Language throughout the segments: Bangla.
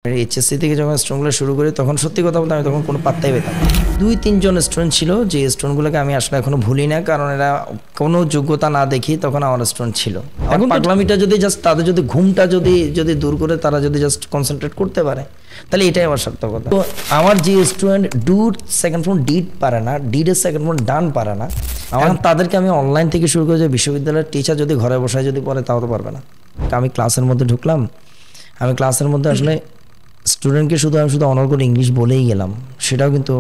এইচএসসি থেকে যখন স্টুডেন্টগুলো শুরু করি তখন সত্যি কথা বলতে আমি তখন কোনো পাত্তাই পেতাম না। 2-3 জন স্টুডেন্ট ছিল যে স্টুডেন্টগুলোকে আমি আসলে এখনো ভুলি না, কারণ এরা কোনো যোগ্যতা না দেখি তখন আমার স্টুডেন্ট ছিল। এখন পাগলামিটা যদি জাস্ট তাদের যদি ঘুমটা যদি দূর করে তারা যদি জাস্ট কনসেন্ট্রেট করতে পারে তাহলে এটাই আমার সার্থকতা। তো আমার যে স্টুডেন্ট ডুর সেকেন্ড ফোন ডিড পারে না, ডিডের সেকেন্ড ফোন ডান পারে না, আমার তাদেরকে আমি অনলাইন থেকে শুরু করে যে বিশ্ববিদ্যালয়ের টিচার যদি ঘরে বসায় যদি পড়ে তাও তো পারবে না। আমি ক্লাসের মধ্যে ঢুকলাম, আমি ক্লাসের মধ্যে আসলে স্টুডেন্টকে আমি শুধু অনার করে ইংলিশ বলেই গেলাম, সেটাও কিন্তু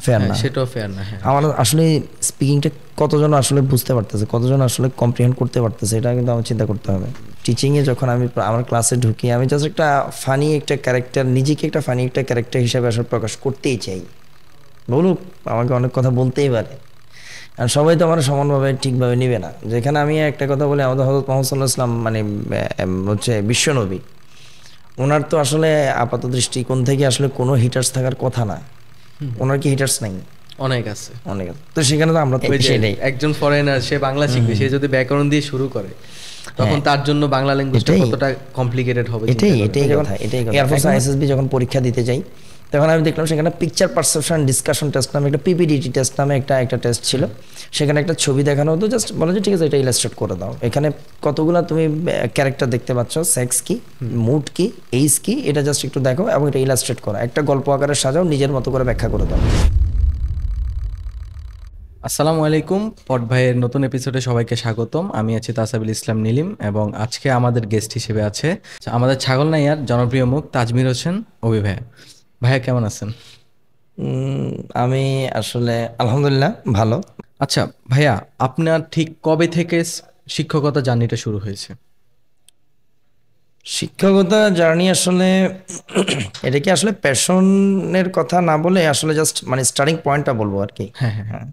ফেয়ার না, সেটাও ফেয়ার না। আমার আসলে স্পিকিংটা কতজন আসলে বুঝতে পারতেছে, কতজন আসলে কম্প্রিহেন্ড করতে পারতেছে, এটা কিন্তু আমার চিন্তা করতে হবে। টিচিংয়ে যখন আমি আমার ক্লাসে ঢুকি আমি জাস্ট একটা ফানি একটা ক্যারেক্টার, নিজেকে একটা ফানি একটা ক্যারেক্টার হিসাবে আসলে প্রকাশ করতেই চাই। বলুক, আমাকে অনেক কথা বলতেই পারে, আর সবাই তো আমার সমানভাবে ঠিকভাবে নেবে না। যেখানে আমি একটা কথা বলি, আমাদের হযরত মুহাম্মদ সাল্লাল্লাহু আলাইহি ওয়াসাল্লাম মানে হচ্ছে বিশ্বনবী, ওনার তো আসলে আপাত দৃষ্টিকোণ থেকে আসলে কোনো হিটার্স থাকার কথা না। ওনার কি হিটার্স নাই? অনেক আছে, অনেক আছে। তো সেখানে তো আমরা সেটাই, একজন ফরেনার সে বাংলা শিখবে, সে যদি ব্যাকরণ দিয়ে শুরু করে তখন তার জন্য বাংলা ল্যাঙ্গুয়েজটা কতটা কমপ্লিকেটেড হবে। এটাই কথা। এয়ারফোর্স আইএসএসবি যখন পরীক্ষা দিতে যাই তখন আমি দেখলাম সেখানে পিকচার পারসেপশন ডিসকাশন টেস্ট নামে একটা পিপিডিটি টেস্ট নামে একটা টেস্ট ছিল। সেখানে একটা ছবি দেখানো হতো, জাস্ট বলে যে ঠিক আছে এটা ইলাস্ট্রেট করে দাও, এখানে কতগুলো তুমি ক্যারেক্টার দেখতে পাচ্ছ, সেক্স কি, মুড কি, এইজ কি, এটা জাস্ট একটু দেখো এবং এটা ইলাস্ট্রেট করো, একটা গল্প আকারে সাজাও, নিজের মতো করে ব্যাখ্যা করে দাও। আসসালামু আলাইকুম, পট ভাইয়ের নতুন এপিসোডে সবাইকে স্বাগতম। আমি আছি তাসাবিল ইসলাম নীলিম এবং আজকে আমাদের গেস্ট হিসেবে আছে আমাদের ছাগলনাইয়ার জনপ্রিয় মুখ তাজমির হোসেন অভি ভাইয়া। ভাইয়া কেমন আছেন? আমি আসলে আলহামদুলিল্লাহ ভালো। আচ্ছা ভাইয়া, আপনার ঠিক কবে থেকে শিক্ষকতা জার্নিটা শুরু হয়েছে? শিক্ষকতা জার্নি আসলে এটা কি আসলে প্যাশনের কথা না বলে আসলে জাস্ট মানে স্টার্টিং পয়েন্টটা বলবো আর কি। হ্যাঁ।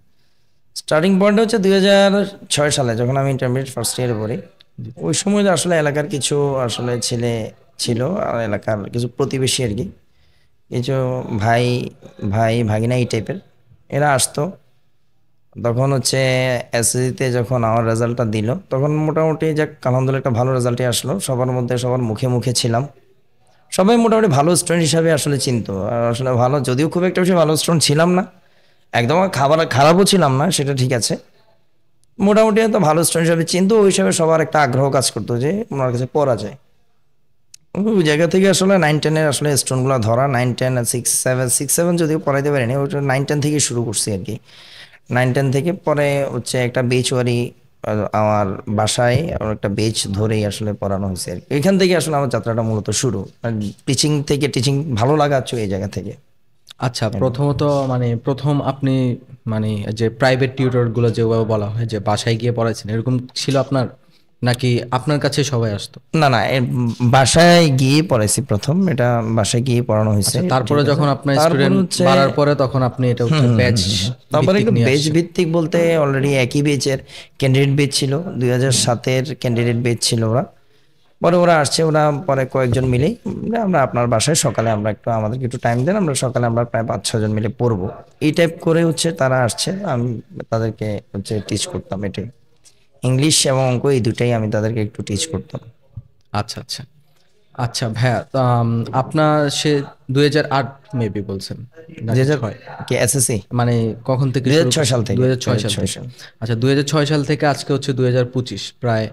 স্টার্টিং পয়েন্ট হচ্ছে 2006 সালে যখন আমি ইন্টারমিডিয়েট ফার্স্ট ইয়ারে পড়ি। ওই সময় আসলে এলাকার কিছু আসলে ছেলে ছিল, আর এলাকার কিছু প্রতিবেশী আর কি, কিছু ভাই ভাগিনা এই টাইপের, এরা আসতো। তখন হচ্ছে এসএসসিতে যখন আমার রেজাল্টটা দিল তখন মোটামুটি যাক আলহামদুলিল্লাহ একটা ভালো রেজাল্টই আসলো, সবার মধ্যে সবার মুখে মুখে ছিলাম, সবাই মোটামুটি ভালো স্টুডেন্ট হিসাবে আসলে চিনতো। আর আসলে ভালো, যদিও খুব একটা বেশি ভালো স্টুডেন্ট ছিলাম না, একদম খারাপও ছিলাম না, সেটা ঠিক আছে, মোটামুটি তো ভালো স্টুডেন্ট হিসাবে চিনতো। ওই হিসাবে সবার একটা আগ্রহ কাজ করতো যে ওনার কাছে পড়া যায়। ওই জায়গা থেকে আসলে 9-10-এর আসলে স্টুডেন্টগুলো ধরা, 9-10 আর 6-7 যদিও পড়াইতে পারিনি, ওইটা 9-10 থেকে শুরু করছি আর কি। 9-10 থেকে পরে হচ্ছে একটা বেচওয়ারি আমার বাসায় একটা বেচ ধরেই আসলে পড়ানো হয়েছে আর কি। এখান থেকে আসলে আমার যাত্রাটা মূলত শুরু, টিচিং ভালো লাগা হচ্ছে এই জায়গা থেকে। আচ্ছা, প্রথমত মানে প্রথম আপনি মানে যে প্রাইভেট টিউটরগুলো যেভাবে বলা হয় যে বাসায় গিয়ে পড়াইছেন, এরকম ছিল আপনার, নাকি আপনার কাছে সবাই আসতো? না, বাসায় গিয়ে পড়াইছি প্রথম, এটা বাসায় গিয়ে পড়ানো হয়েছে। তারপরে যখন আপনার স্টুডেন্ট বাড়ার পরে তখন আপনি এটা হচ্ছে ব্যাচ, তারপরে একটু বেচ ভিত্তিক বলতে অলরেডি একই বেচের ক্যান্ডিডেট বেচ ছিল, 2007-এর ক্যান্ডিডেট বেচ ছিল ওরা। পরে ওরা আসছে, ওরা পরে কয়েকজন মিলেই আমরা আপনার বাসায় সকালে আমরা একটু আমাদেরকে একটু টাইম দেন, আমরা সকালে আমরা প্রায় 5-6 জন মিলে পড়বো, এই টাইপ করে হচ্ছে তারা আসছে। আমি তাদেরকে হচ্ছে টিচ করতাম, এটাই ইংলিশ এবং অঙ্ক, এই দুটাই আমি তাদেরকে একটু টিচ করতাম। আচ্ছা আচ্ছা ভাইয়া, আপনার সে 2008 মেবি বলছেন, 2006 কি এসএসসি মানে কখন থেকে? 2006 সাল থেকে। 2006 সাল থেকে। আচ্ছা, 2006 সাল থেকে আজকে হচ্ছে 2025, প্রায়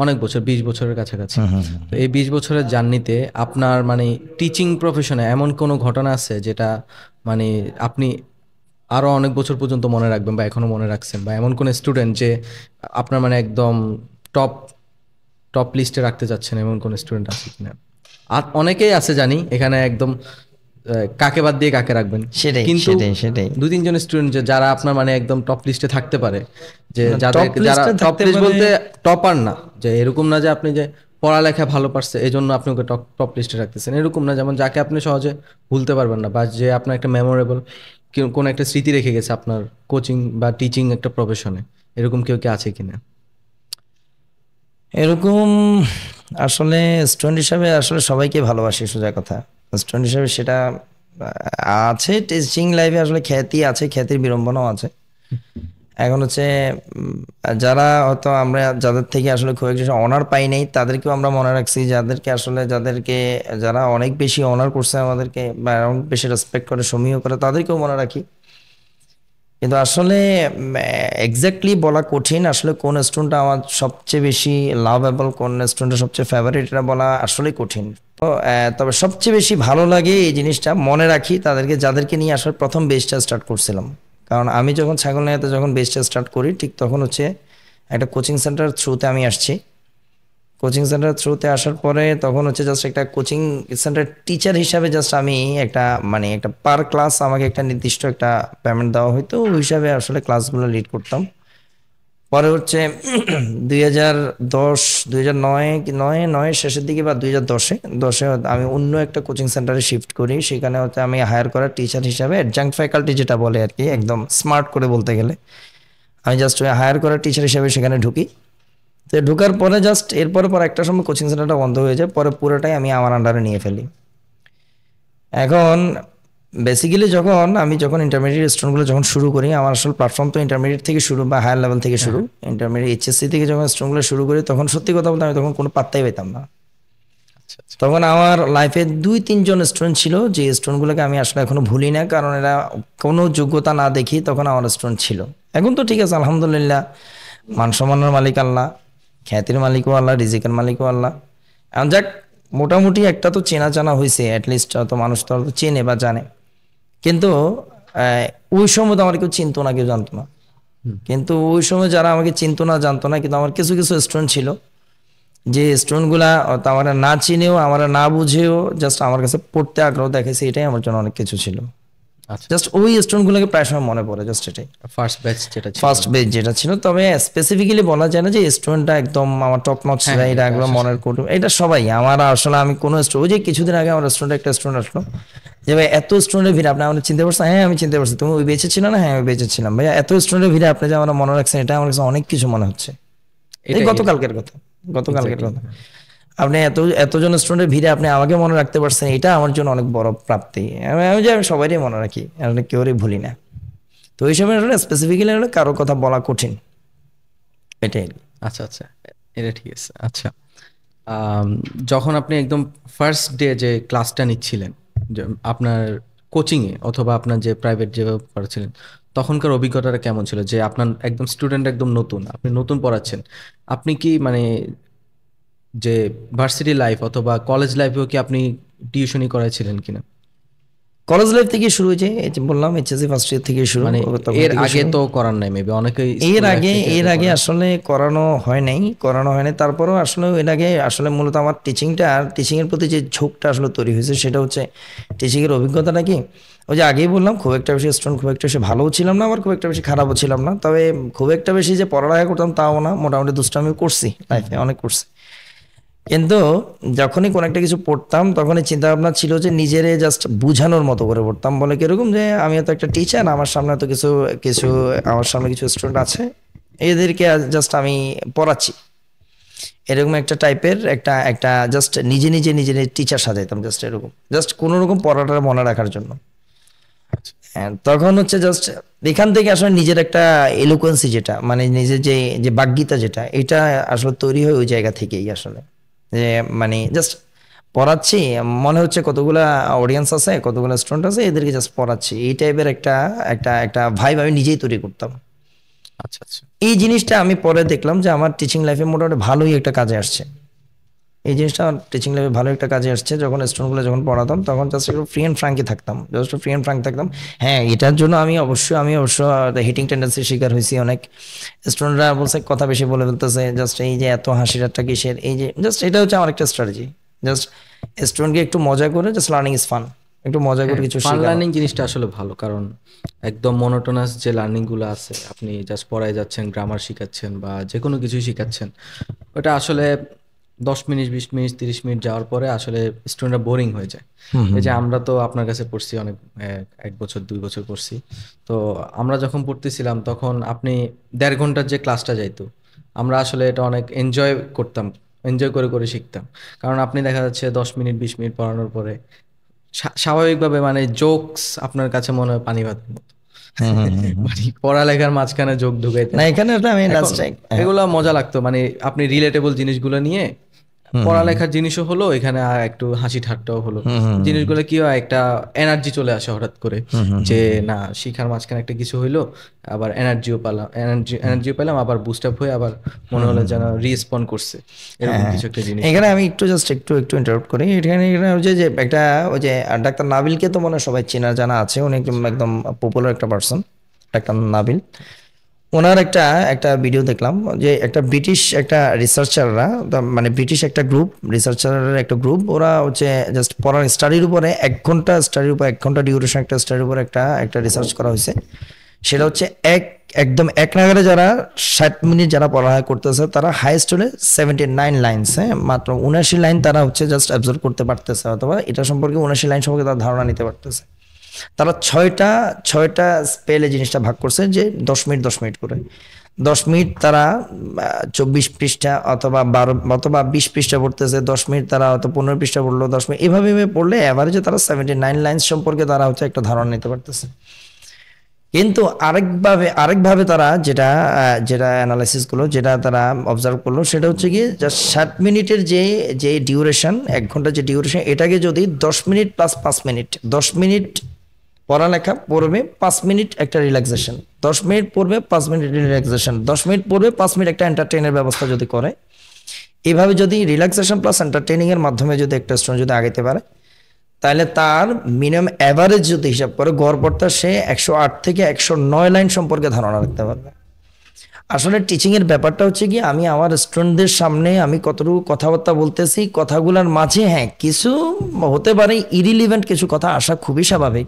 অনেক বছর, 20 বছরের কাছাকাছি। তো এই 20 বছরের জার্নিতে আপনার মানে টিচিং প্রফেশনে এমন কোনো ঘটনা আছে যেটা মানে আপনি আরো অনেক বছর পর্যন্ত মনে রাখবেন বা এখনো মনে রাখছেন, বা এমন কোন স্টুডেন্ট যে আপনার মানে একদম টপ লিস্টে রাখতে চাচ্ছেন, এমন কোন স্টুডেন্ট আছে কিনা? আর অনেকেই আছে জানি এখানে, একদম কাকে বাদ দিয়ে কাকে রাখবেন, কিন্তু 2-3 জন স্টুডেন্ট যারা আপনার মানে একদম টপ লিস্টে থাকতে পারে, যে যারা টপ লিস্ট বলতে টপার না, যে এরকম না যে আপনি যে পড়ালেখা ভালো পারছে এই জন্য আপনি ওকে টপ লিস্টে রাখতেছেন, এরকম না, যেমন যাকে আপনি সহজে ভুলতে পারবেন না, বা যে আপনার একটা মেমোরেবল কোন একটা স্মৃতি রেখে গেছে আপনার কোচিং বা টিচিং একটা প্রফেশনে, এরকম কেউ কি আছে কিনা? এরকম আসলে স্টুডেন্ট হিসাবে আসলে সবাইকে ভালোবাসি, সোজা কথা। স্টুডেন্ট হিসাবে সেটা আছে, টিচিং লাইফে আসলে খ্যাতি আছে, খ্যাতির বিড়ম্বনাও আছে। এখন হচ্ছে যারা হয়তো আমরা যাদের থেকে আসলে খুব একটা অনার পাই নাই তাদেরকেও আমরা মনে রাখছি, যারা অনেক বেশি অনার করছে আমাদেরকে বা অনেক বেশি রেসপেক্ট করে সমীহ করে তাদেরকেও মনে রাখি। কিন্তু আসলে এক্স্যাক্টলি বলা কঠিন আসলে কোন স্টুডেন্টটা আমার সবচেয়ে বেশি লাভেবল, কোন স্টুডেন্টটা সবচেয়ে ফেভারিট, এটা বলা আসলে কঠিন। তো তবে সবচেয়ে বেশি ভালো লাগে এই জিনিসটা মনে রাখি তাদেরকে, যাদেরকে নিয়ে আসলে প্রথম বেসটা স্টার্ট করছিলাম। কারণ আমি যখন ছাগলনাইয়াতে যখন বেসটা স্টার্ট করি ঠিক তখন হচ্ছে একটা কোচিং সেন্টার থ্রুতে আমি আসছি। কোচিং সেন্টার থ্রুতে আসার পরে তখন হচ্ছে জাস্ট একটা কোচিং সেন্টার টিচার হিসাবে জাস্ট আমি একটা মানে একটা পার ক্লাস আমাকে একটা নির্দিষ্ট একটা পেমেন্ট দেওয়া হতো, ওই হিসাবে আসলে ক্লাসগুলো লিড করতাম। পরে হচ্ছে 2010, 2009 শেষের দিকে বা 2010-এ আমি অন্য একটা কোচিং সেন্টারে শিফট করি। সেখানে হচ্ছে আমি হায়ার করা টিচার হিসাবে অ্যাডজাঙ্ক্ট ফ্যাকাল্টি যেটা বলে আর কি, একদম স্মার্ট করে বলতে গেলে আমি জাস্ট ওই হায়ার করা টিচার হিসাবে সেখানে ঢুকি। তো ঢোকার পরে জাস্ট এরপরে পর একটা সময় কোচিং সেন্টারটা বন্ধ হয়ে যায়, পরে পুরোটাই আমি আমার আন্ডারে নিয়ে ফেলি। এখন বেসিক্যালি যখন ইন্টারমিডিয়েট স্টুডেন্টগুলো যখন শুরু করি, আমার আসলে প্ল্যাটফর্ম তো ইন্টারমিডিয়েট থেকে শুরু বা হায়ার লেভেল থেকে শুরু, ইন্টারমিডিয়েট এইচএসসি থেকে যখন স্টুডেন্টগুলো শুরু করি তখন সত্যি কথা বলতে আমি তখন কোনো পাত্তাই পেতাম না। আচ্ছা আচ্ছা। তখন আমার লাইফে 2-3 জন স্টুডেন্ট ছিল যে স্টুডেন্টগুলোকে আমি আসলে এখনো ভুলি না, কারণ এরা কোনো যোগ্যতা না দেখি তখন আমার স্টুডেন্ট ছিল। এখন তো ঠিক আছে আলহামদুলিল্লাহ, মান সম্মানের মালিক আল্লাহ, খ্যাতির মালিকও আল্লাহ, রিজিকের মালিকও আল্লাহ। এখন যাক, মোটামুটি একটা তো চেনা জানা হয়েছে, অ্যাটলিস্ট তো মানুষ তো চেনে বা জানে। কিন্তু ওই সময় তো আমার কেউ চিনতো না, কেউ জানতো না। কিন্তু ওই সময় যারা আমাকে চিনতো না জানতো না, কিন্তু আমার কিছু কিছু স্টুডেন্ট ছিল যে স্টুডেন্টগুলা আমার না চিনেও আমার না বুঝেও জাস্ট আমার কাছে পড়তে আগ্রহ দেখাইছে, এটাই আমার জন্য অনেক কিছু ছিল। আচ্ছা, জাস্ট ওই স্টুডেন্টগুলোকে প্রায় সময় মনে পড়ে, জাস্ট এটাই। ফার্স্ট ব্যাচ যেটা ছিল। ফার্স্ট বেজ যেটা ছিল, তবে স্পেসিফিক্যালি বলা যায় না যে স্টুডেন্টটা একদম আমার টপ নচ ছিল, হ্যাঁ, এটা এটা একদম আসলে মনের কুটুম, এটা সবাই আমার আসলে আমি কোনো ওই যে কিছুদিন আগে আমার রেস্টুরেন্টে একটা স্টুডেন্ট আসলো যে ভাই এত স্টুডেন্টের ভিড়ে আপনি আমাদের চিনতে পারছেন? হ্যাঁ আমি চিনতে পারছি। তুমি ওই বেঁচে ছিল না? হ্যাঁ আমি বেঁচে ছিলাম। ভাইয়া এত স্টুডেন্টের ভিড়ে আপনি যে আমার মনে রাখছেন, এটা আমার কাছে অনেক কিছু মনে হচ্ছে। এই এটাই গতকালকের কথা, গতকালকের এক্স্যাক্টলি। কথা। আপনি এতজন স্টুডেন্টের ভিড়ে আপনি আমাকে মনে রাখতে পারছেন, এটা আমার জন্য অনেক বড় প্রাপ্তি। আমি সবাইরই মনে রাখি, আমি কেউরই ভুলি না। তো ওই সময় আসলে স্পেসিফিক্যালি কারো কথা বলা কঠিন, এটাই। আচ্ছা আচ্ছা, এটা ঠিক আছে। আচ্ছা, আম, যখন আপনি একদম ফার্স্ট ডে যে ক্লাসটা নিচ্ছিলেন, যে আপনার কোচিংয়ে অথবা আপনার যে প্রাইভেট যেভাবে পড়াচ্ছিলেন, তখনকার অভিজ্ঞতাটা কেমন ছিল? যে আপনার একদম স্টুডেন্ট একদম নতুন, আপনি নতুন পড়াচ্ছেন, আপনি কি মানে যে ভার্সিটি লাইফ অথবা কলেজ লাইফেও কি আপনি টিউশনি করাইছিলেন কিনা? কলেজ লাইফ থেকে শুরু হয়েছে, এই যে বললাম এইচএসসি ফার্স্ট ইয়ার থেকে শুরু, মানে তখন এর থেকে আগে শুরু। তো করার নাই, মেবি অনেকেই এর স্কুল লাইফ আগে থেকে এর এটা আগে করান। আসলে করানো হয় নাই। তারপরেও আসলে এর আগে আসলে মূলত আমার টিচিং এর প্রতি যে ঝোঁকটা আসলে তৈরি হয়েছে সেটা হচ্ছে টিচিং এর অভিজ্ঞতাটা কি, ওই যে আগেই বললাম খুব একটা বেশি স্টুডেন্ট খুব একটা বেশি ভালোও ছিলাম না, আবার খুব একটা বেশি খারাপও ছিলাম না। তবে খুব একটা বেশি যে পড়ালেখা করতাম তাও না, মোটামুটি দুষ্টামি করছি লাইফে, অনেক করছি। কিন্তু যখনই কোনো একটা কিছু পড়তাম তখনই চিন্তা ভাবনা ছিল যে নিজেরে জাস্ট বুঝানোর মতো করে পড়তাম। বলে কিরকম যে আমি তো একটা টিচার, আমার সামনে তো কিছু কিছু আমার সামনে কিছু স্টুডেন্ট আছে, এদেরকে জাস্ট আমি পড়াচ্ছি, এরকম একটা টাইপের একটা একটা জাস্ট নিজে টিচার সাজাইতাম, জাস্ট এরকম, জাস্ট কোনো রকম পড়াটা মনে রাখার জন্য। হ্যাঁ, তখন হচ্ছে জাস্ট এখান থেকে আসলে নিজের একটা এলোকোয়েন্সি যেটা মানে নিজের যে যে বাগ্মিতা যেটা, এটা আসলে তৈরি হয় ওই জায়গা থেকেই আসলে। যে মানে জাস্ট পড়াচ্ছি, মনে হচ্ছে কতগুলা অডিয়েন্স আছে, কতগুলো স্টুডেন্ট আছে, এদেরকে জাস্ট পড়াচ্ছি, এই টাইপের একটা একটা একটা ভাইব আমি নিজেই তৈরি করতাম। আচ্ছা আচ্ছা। এই জিনিসটা আমি পরে দেখলাম যে আমার টিচিং লাইফে মোটামুটি ভালোই একটা কাজে আসছে। এই জিনিসটা আমার টিচিং লাইফে ভালো একটা কাজে আসছে। যখন স্টুডেন্টগুলো যখন পড়াতাম তখন জাস্ট একটু ফ্রি অ্যান্ড ফ্র্যাঙ্কই থাকতাম, জাস্ট ফ্রি অ্যান্ড ফ্র্যাঙ্ক থাকতাম। হ্যাঁ, এটার জন্য আমি অবশ্য হিটিং টেন্ডেন্সির শিকার হয়েছি অনেক। স্টুডেন্টরা বলছে কথা বেশি বলে ফেলতেছে, জাস্ট এই যে এত হাসি ঠাট্টা কিসের, এই যে জাস্ট এটা হচ্ছে আমার একটা স্ট্র্যাটেজি, জাস্ট স্টুডেন্টকে একটু মজা করে, জাস্ট লার্নিং ইজ ফান, একটু মজা করে হ্যাঁ, কিছু ফান শেখানো। লার্নিং জিনিসটা আসলে ভালো, কারণ একদম মনোটোনাস যে লার্নিং গুলো আছে, আপনি জাস্ট পড়ায় যাচ্ছেন, গ্রামার শিখাচ্ছেন বা যে কোনো কিছুই শিখাচ্ছেন, ওটা আসলে 10 মিনিট 20 মিনিট 30 মিনিট যাওয়ার পরে আসলে স্টুডেন্টরা বোরিং হয়ে যায়। এই যে আমরা তো আপনার কাছে পড়ছি অনেক, 1 বছর 2 বছর পড়ছি। তো আমরা যখন পড়তেছিলাম তখন আপনি 1.5 ঘন্টার যে ক্লাসটা যাইতো, আমরা আসলে এটা অনেক এনজয় করতাম, এনজয় করে করে শিখতাম। কারণ আপনি দেখা যাচ্ছে 10 মিনিট 20 মিনিট পড়ানোর পরে স্বাভাবিকভাবে মানে জোকস আপনার কাছে মনে হয় পানি ভাতের মতো। হুম হুম হুম হুম। মানে পড়ালেখার মাঝখানে যোগ ঢুকাইতেন। না এখানে একটা আমি এখন লাস্ট এগুলা মজা লাগতো, মানে আপনি রিলেটেবল জিনিসগুলো নিয়ে হুম হুম পড়ালেখার জিনিসও হলো, এখানে আর একটু হাসি ঠাট্টাও হলো। হুম হুম জিনিসগুলো কি হয়, একটা এনার্জি চলে আসে হঠাৎ করে, হুম হুম যে না শিখার মাঝখানে একটা কিছু হইলো, আবার এনার্জিও পেলাম, এনার্জিও পেলাম, আবার বুস্ট আপ হয়ে আবার মনে হলো যেন রিস্পন্ড করছে, হ্যাঁ এরকম হ্যাঁ। কিছু একটা জিনিস এখানে হয়। আমি একটু জাস্ট ইন্টারাপ্ট করি। এখানে হচ্ছে যে একটা ওই যে ডাক্তার নাবিলকে তো মনে হয় সবাই চেনা জানা আছে, উনি একদম একদম পপুলার একটা পার্সন, ডাক্তার নাবিল। ওনার একটা একটা ভিডিও দেখলাম যে একটা ব্রিটিশ একটা রিসার্চাররা, মানে ব্রিটিশ একটা গ্রুপ, রিসার্চারের একটা গ্রুপ, ওরা হচ্ছে জাস্ট পড়ার স্টাডির উপরে 1 ঘন্টা স্টাডির উপর 1 ঘন্টা ডিউরেশন একটা স্টাডির উপর একটা একটা রিসার্চ করা হয়েছে। সেটা হচ্ছে একদম এক নাগারে যারা 60 মিনিট যারা পড়ালেখা করতেছে তারা হাইয়েস্ট হলে 79 লাইনস, হ্যাঁ মাত্র 79 লাইন তারা হচ্ছে জাস্ট অ্যাবজর্ভ করতে পারতেছে, অথবা এটা সম্পর্কে 79 লাইন সম্পর্কে তারা ধারণা নিতে পারতেছে। তারা ছয়টা ছয়টা স্পেলে জিনিসটা ভাগ করছে, যে 10 মিনিট 10 মিনিট করে। 10 মিনিট তারা 24 পৃষ্ঠা অথবা 12 অথবা 20 পৃষ্ঠা পড়তেছে, 10 মিনিট তারা হয়তো 15 পৃষ্ঠা পড়লো, 10 মিনিট এভাবে এভাবে পড়লে অ্যাভারেজে তারা 79 লাইন সম্পর্কে তারা হচ্ছে একটা ধারণা নিতে পারতেছে। কিন্তু আরেকভাবে তারা যেটা যেটা অ্যানালাইসিস গুলো যেটা তারা অবজার্ভ করলো, সেটা হচ্ছে কি জাস্ট 60 মিনিটের যে যে ডিউরেশন, 1 ঘন্টা যে ডিউরেশন, এটাকে যদি 10 মিনিট প্লাস 5 মিনিট, 10 মিনিট পড়ালেখা পড়বে, 5 মিনিট একটা রিল্যাক্সেশন, 10 মিনিট পড়বে 5 মিনিট রিল্যাক্সেশন, 10 মিনিট পড়বে 5 মিনিট একটা এন্টারটেইনের ব্যবস্থা যদি করে, এভাবে যদি রিল্যাক্সেশন প্লাস এন্টারটেইনিং এর মাধ্যমে যদি একটা স্টুডেন্ট যদি আগাইতে পারে, তাহলে তার মিনিমাম অ্যাভারেজ যদি হিসাব করে গড় পড়তা সে 108 থেকে 109 লাইন সম্পর্কে ধারণা রাখতে পারবে। আসলে টিচিং এর ব্যাপারটা হচ্ছে কি, আমি আমার স্টুডেন্টদের সামনে আমি কতটুকু কথাবার্তা বলতেছি, কথাগুলোর মাঝে হ্যাঁ কিছু হতে পারে ইরিলিভেন্ট কিছু কথা আসা খুবই স্বাভাবিক।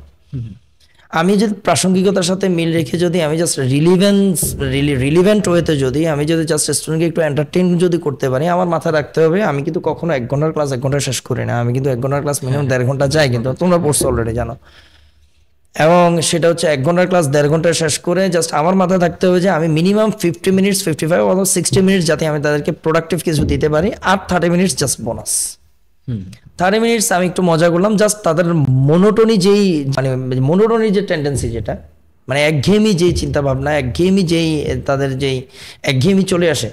আমি যদি প্রাসঙ্গিকতার সাথে মিল রেখে যদি আমি জাস্ট রিলিভেন্ট ওয়েতে যদি আমি যদি জাস্ট স্টুডেন্টকে একটু এন্টারটেইন যদি করতে পারি, আমার মাথায় রাখতে হবে আমি কিন্তু কখনো 1 ঘন্টার ক্লাস 1 ঘন্টা শেষ করি না, আমি কিন্তু 1 ঘন্টার ক্লাস মিনিমাম 1.5 ঘন্টা যাই, কিন্তু তোমরা পড়ছো অলরেডি জানো। এবং সেটা হচ্ছে 1 ঘন্টার ক্লাস 1.5 ঘন্টা শেষ করে জাস্ট আমার মাথায় থাকতে হবে যে আমি মিনিমাম 50 মিনিটস 55 অথবা 60 মিনিটস যাতে আমি তাদেরকে প্রোডাক্টিভ কিছু দিতে পারি, আর 30 মিনিটস জাস্ট বোনাস। 30 মিনিটস আমি একটু মজা করলাম, জাস্ট তাদের মনোটনি যেই মানে মনোটনি যে টেন্ডেন্সি যেটা, মানে একঘেয়েমি যেই চিন্তা ভাবনা, একঘেয়েমি যেই তাদের যেই একঘেয়েমি চলে আসে,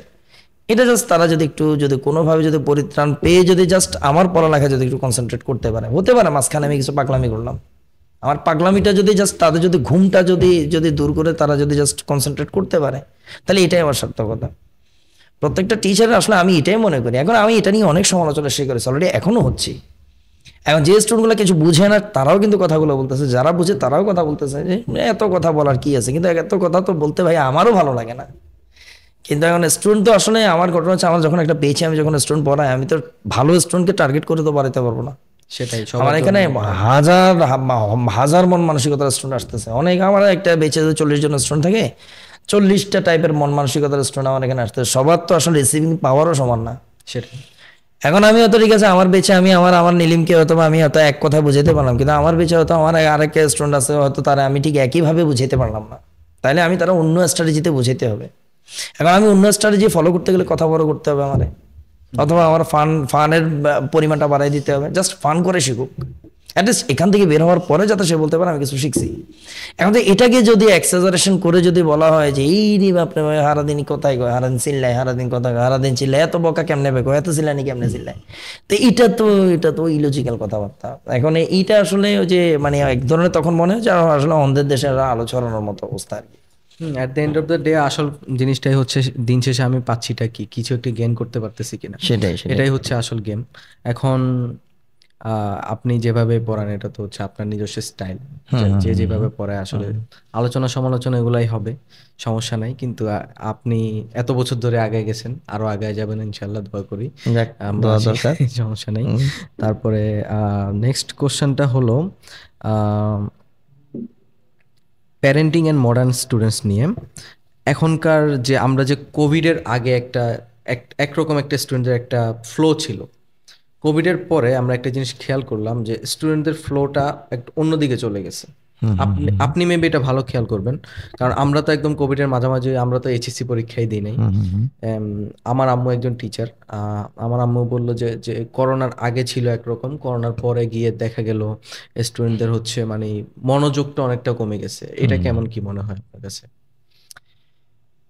এটা জাস্ট তারা যদি একটু যদি কোনোভাবে যদি পরিত্রাণ পেয়ে যদি জাস্ট আমার পড়ালেখা যদি একটু কনসেন্ট্রেট করতে পারে, হতে পারে মাঝখানে আমি কিছু পাগলামি করলাম, আমার পাগলামিটা যদি জাস্ট তাদের যদি ঘুমটা যদি যদি দূর করে তারা যদি জাস্ট কনসেন্ট্রেট করতে পারে, তাহলে এটাই আমার সার্থকতা। প্রত্যেকটা টিচারের আসলে আমি এটাই মনে করি। এখন আমি এটা নিয়ে অনেক সমালোচনা করেছি অলরেডি, এখনো হচ্ছি। এখন যে স্টুডেন্টগুলো কিছু বুঝে না তারাও কিন্তু কথাগুলো বলতেছে, যারা বুঝে তারাও কথা বলতেছে যে এত কথা বলার কি আছে, কিন্তু এত কথা তো বলতে ভাই আমারও ভালো লাগে না। কিন্তু এখন স্টুডেন্ট তো আসলে আমার ঘটনা হচ্ছে, আমার যখন একটা পেয়েছি, আমি যখন স্টুডেন্ট পড়াই, আমি তো ভালো স্টুডেন্টকে টার্গেট করে তো বাড়াতে পারবো না। সেটাই আমার সবার এখানে জন্য। হাজার হাজার মন মানসিকতার স্টুডেন্ট আসতেছে, অনেক আমার একটা বেঁচে 40 জন স্টুডেন্ট থাকে, 40টা টাইপের মন মানসিকতার স্টুডেন্ট আমার এখানে আসতেছে, সবার তো আসলে রিসিভিং পাওয়ারও সমান না। সেটাই। এখন আমি হয়তো ঠিক আছে আমার বেঁচে আমি আমার আমার নীলিমকে হয়তো আমি হয়তো এক কথা বুঝাইতে পারলাম, কিন্তু আমার বেঁচে হয়তো আমার আরেক স্টুডেন্ট আছে, হয়তো তারা আমি ঠিক একইভাবে বুঝাইতে পারলাম না, তাইলে আমি তারা অন্য স্ট্র্যাটেজিতে বুঝাইতে হবে। এখন আমি অন্য স্ট্র্যাটেজি ফলো করতে গেলে কথা বড় করতে হবে আমার, অথবা আমার ফানের পরিমাণটা বাড়াই দিতে হবে, জাস্ট ফান করে শিখুক, অ্যাটলিস্ট এখান থেকে বের হওয়ার পরে যাতে সে বলতে পারে আমি কিছু শিখছি। এখন তো এটাকে যদি এক্সাজারেশন করে যদি বলা হয় যে এই রে বাপরে ভাই হারাদিন কোথায় গো, হারাদিন চিল্লায়, হারাদিন কোথায় গো, হারাদিন চিল্লায়, এত বকা কেমনে বেগো, এত চিল্লানি কেমনে চিল্লায়, তো এটা তো ইলজিক্যাল কথাবার্তা। এখন এইটা আসলে ওই যে মানে এক ধরনের তখন মনে হয় যে আসলে অন্ধের দেশে আলো ছড়ানোর মতো অবস্থা আর কি। At the end of the day আসল জিনিসটাই হচ্ছে দিন শেষে আমি পাচ্ছিটা কি, কিছু একটা গেইন করতে পারতেছি কিনা, সেটাই এটাই হচ্ছে আসল গেম। এখন আপনি যেভাবে পড়ান এটা তো হচ্ছে আপনার নিজস্ব স্টাইল, যে যেভাবে পড়ায় আসলে আলোচনা সমালোচনা এগুলাই হবে, সমস্যা নাই। কিন্তু আপনি এত বছর ধরে আগে গেছেন, আরো আগায় যাবেন ইনশাল্লাহ, দোয়া করি। যাক, আমরা দোয়া আছি, দরকার। সমস্যা নেই। তারপরে নেক্সট কোশ্চেনটা হলো প্যারেন্টিং অ্যান্ড মডার্ন স্টুডেন্টস নিয়ে। এখনকার যে আমরা যে কোভিডের আগে একটা একরকম একটা স্টুডেন্টদের একটা ফ্লো ছিল, কোভিডের পরে আমরা একটা জিনিস খেয়াল করলাম যে স্টুডেন্টদের ফ্লোটা একটু অন্যদিকে চলে গেছে। আপনি আপনি মেবি এটা ভালো খেয়াল করবেন, কারণ আমরা তো একদম কোভিডের মাঝামাঝি, আমরা তো এইচএসসি পরীক্ষাই দিই নাই। আমার আম্মু একজন টিচার, আমার আম্মু বলল যে যে করোনার আগে ছিল একরকম, করোনার পরে গিয়ে দেখা গেল স্টুডেন্টদের হচ্ছে মানে মনোযোগটা অনেকটা কমে গেছে। এটা কেমন কি মনে হয় আপনার কাছে?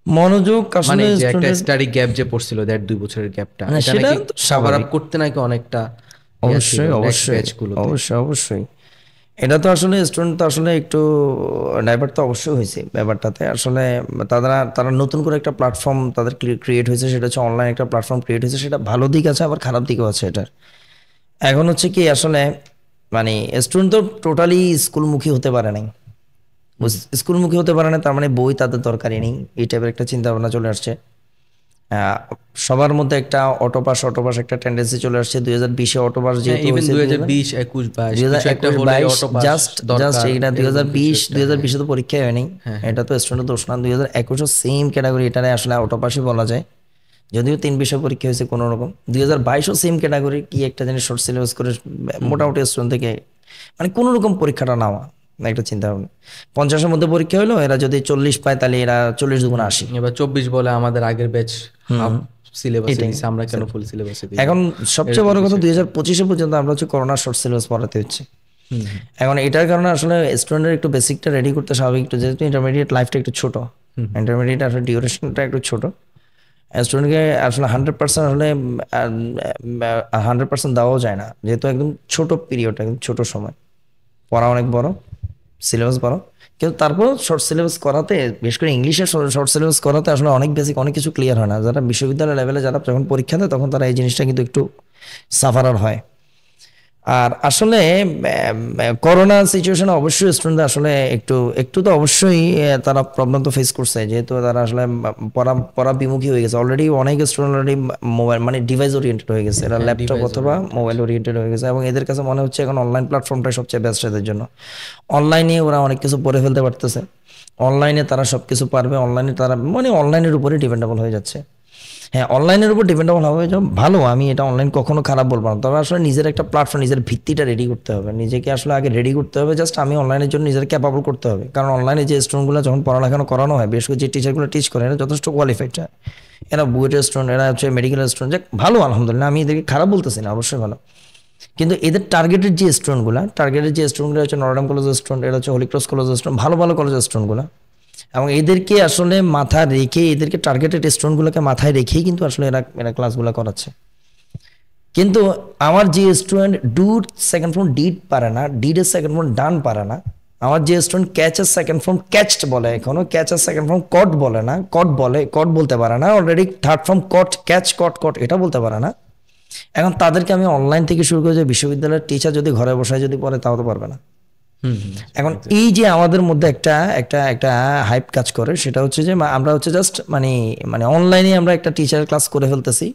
মনোযোগ মানে আসলে যে একটা স্টুডেন্ট, স্টাডি গ্যাপ যে পড়ছিল 1.5-2 বছরের গ্যাপটা, এটা সেটা নাকি তো কভার আপ স্বাভাবিক। করতে নাকি অনেকটা ছিল অবশ্যই নেক্সট অবশ্যই ব্যাচগুলোতে। অবশ্যই অবশ্যই, এটা তো আসলে স্টুডেন্ট তো আসলে একটু ডাইভার্ট তো অবশ্যই হয়েছে ব্যাপারটাতে। আসলে তারা তারা নতুন করে একটা প্ল্যাটফর্ম তাদের ক্রিয়েট হয়েছে, সেটা হচ্ছে অনলাইন একটা প্ল্যাটফর্ম ক্রিয়েট হয়েছে। সেটা ভালো দিক আছে, আবার খারাপ দিকও আছে এটার। এখন হচ্ছে কি আসলে মানে স্টুডেন্ট তো টোটালি স্কুলমুখী হতে পারে নাই, স্কুলমুখী হতে পারে না, তার মানে বই তাদের দরকারই নেই, এই টাইপের একটা চিন্তা ভাবনা চলে আসছে। আহ, সবার মধ্যে একটা অটোপাস অটোপাস একটা টেন্ডেন্সি চলে আসছে। 2020-এ অটোপাস হ্যাঁ, যেহেতু ইভেন হয়েছে, 2020, 21, 22 দুই হাজার কিছু একটা একুশ হলে বাইশ অটো পাস জাস্ট জাস্ট দরকার, এইটা দুই হাজার এরকম কিছু বিশ একটা। দুই হাজার হ্যাঁ, বিশে তো পরীক্ষাই হয়নি, হ্যাঁ, হ্যাঁ। এটা তো স্টুডেন্ট দোষ না। 2021-ও সেম ক্যাটাগরি, এটারে আসলে অটোপাসই বলা যায়, যদিও 3 বিষয় পরীক্ষা হয়েছে কোনো রকম। 2022-ও সেম ক্যাটাগরি, কি একটা জিনিস শর্ট সিলেবাস করে মোটামুটি স্টুডেন্ট থেকে মানে কোনো রকম পরীক্ষাটা নেওয়া একটা চিন্তা ভাবনা। 50-এর মধ্যে পরীক্ষা হলো, এরা যদি 40 পায় তাহলে এরা 40 দুগুণ 80। এবার 24 বলে আমাদের আগের ব্যাচ হাফ সিলেবাসে এটাই দিছে, আমরা কেন ফুল সিলেবাসে দিব? এখন সবচেয়ে এরকম বড় কথা কিছু একটা। 2025-এ পর্যন্ত আমরা হচ্ছে করোনার শর্ট সিলেবাস পড়াতে হচ্ছে। হুম, হুম, এখন এটার কারণে আসলে স্টুডেন্টের একটু বেসিকটা রেডি করতে স্বাভাবিক, একটু যেহেতু ইন্টারমিডিয়েট লাইফটা একটু ছোট, ইন্টারমিডিয়েট আসলে ডিউরেশনটা একটু ছোট, স্টুডেন্টকে আসলে 100% আসলে 100% দেওয়াও যায় না, যেহেতু একদম ছোট পিরিয়ড, একদম ছোট সময়, পড়া অনেক বড়, সিলেবাস বড়। কিন্তু তারপর শর্ট সিলেবাস করাতে, বিশেষ করে ইংলিশের শর্ট সিলেবাস করাতে আসলে অনেক বেসিক অনেক কিছু ক্লিয়ার হয় না। যারা বিশ্ববিদ্যালয় লেভেলে যারা যখন পরীক্ষা দেয় তখন তারা এই জিনিসটা কিন্তু একটু সাফারার হয়। আর আসলে করোনা সিচুয়েশনে অবশ্যই স্টুডেন্ট আসলে একটু একটু তো অবশ্যই তারা প্রবলেম তো ফেস করছে, যেহেতু তারা আসলে পড়া পড়া বিমুখী হয়ে গেছে অলরেডি। অনেক স্টুডেন্ট অলরেডি মোবাইল মানে ডিভাইস ওরিয়েন্টেড হয়ে গেছে, এরা হ্যাঁ, ল্যাপটপ ডিভাইস অথবা ওরিয়েন্টেড। মোবাইল ওরিয়েন্টেড হয়ে গেছে, এবং এদের কাছে মনে হচ্ছে এখন অনলাইন প্ল্যাটফর্মটাই সবচেয়ে বেস্ট এদের জন্য। অনলাইনে ওরা অনেক কিছু পড়ে ফেলতে পারতেছে, অনলাইনে তারা সব কিছু পারবে, অনলাইনে তারা মানে অনলাইনের উপরে ডিপেন্ডেবল হয়ে যাচ্ছে। হ্যাঁ, অনলাইনের উপর ডিপেন্ডেবল হবে যে ভালো, আমি এটা অনলাইন কখনো খারাপ বলবো না, তবে আসলে নিজের একটা প্ল্যাটফর্ম, নিজের ভিত্তিটা রেডি করতে হবে, নিজেকে আসলে আগে রেডি করতে হবে। জাস্ট আমি অনলাইনের জন্য নিজের ক্যাপাবল করতে হবে, কারণ অনলাইনে যে স্টুডেন্টগুলো যখন পড়ালেখানো করানো হয়, বিশেষ করে যে টিচারগুলো টিচ করে, এরা যথেষ্ট কোয়ালিফাইড, এরা বুয়েটের স্টুডেন্ট, এরা হচ্ছে মেডিকেলের স্টুডেন্ট, যে ভালো আলহামদুলিল্লাহ, আমি এদেরকে খারাপ বলতেছি না, অবশ্যই ভালো। কিন্তু এদের টার্গেটের যে স্টুডেন্টগুলো হচ্ছে নটরডেম কলেজের স্টুডেন্ট, এরা হচ্ছে হলি ক্রস কলেজের স্টুডেন্ট, ভালো ভালো কলেজের স্টুডেন্টগুলো, এবং এদেরকে আসলে মাথা রেখে, এদেরকে টার্গেটেড স্টুডেন্টগুলোকে মাথায় রেখেই কিন্তু আসলে এরা এরা ক্লাসগুলো করাচ্ছে। কিন্তু আমার যে স্টুডেন্ট ডুর সেকেন্ড ফর্ম ডিড পারে না, ডিডের সেকেন্ড ফর্ম ডান পারে না, আমার যে স্টুডেন্ট ক্যাচের সেকেন্ড ফর্ম ক্যাচড বলে, এখনো ক্যাচের সেকেন্ড ফর্ম কট বলে না, কট বলে, কট বলতে পারে না, অলরেডি থার্ড ফর্ম কট, ক্যাচ কট কট এটা বলতে পারে না, এখন তাদেরকে আমি অনলাইন থেকে শুরু করে যে বিশ্ববিদ্যালয়ের টিচার যদি ঘরে বসায় যদি পড়ে, তাও তো পারবে না। হুম, হুম। এখন এই যে আমাদের মধ্যে একটা একটা একটা হাইপ কাজ করে, সেটা হচ্ছে যে আমরা হচ্ছে জাস্ট মানে মানে অনলাইনে আমরা একটা টিচারের ক্লাস করে ফেলতেছি,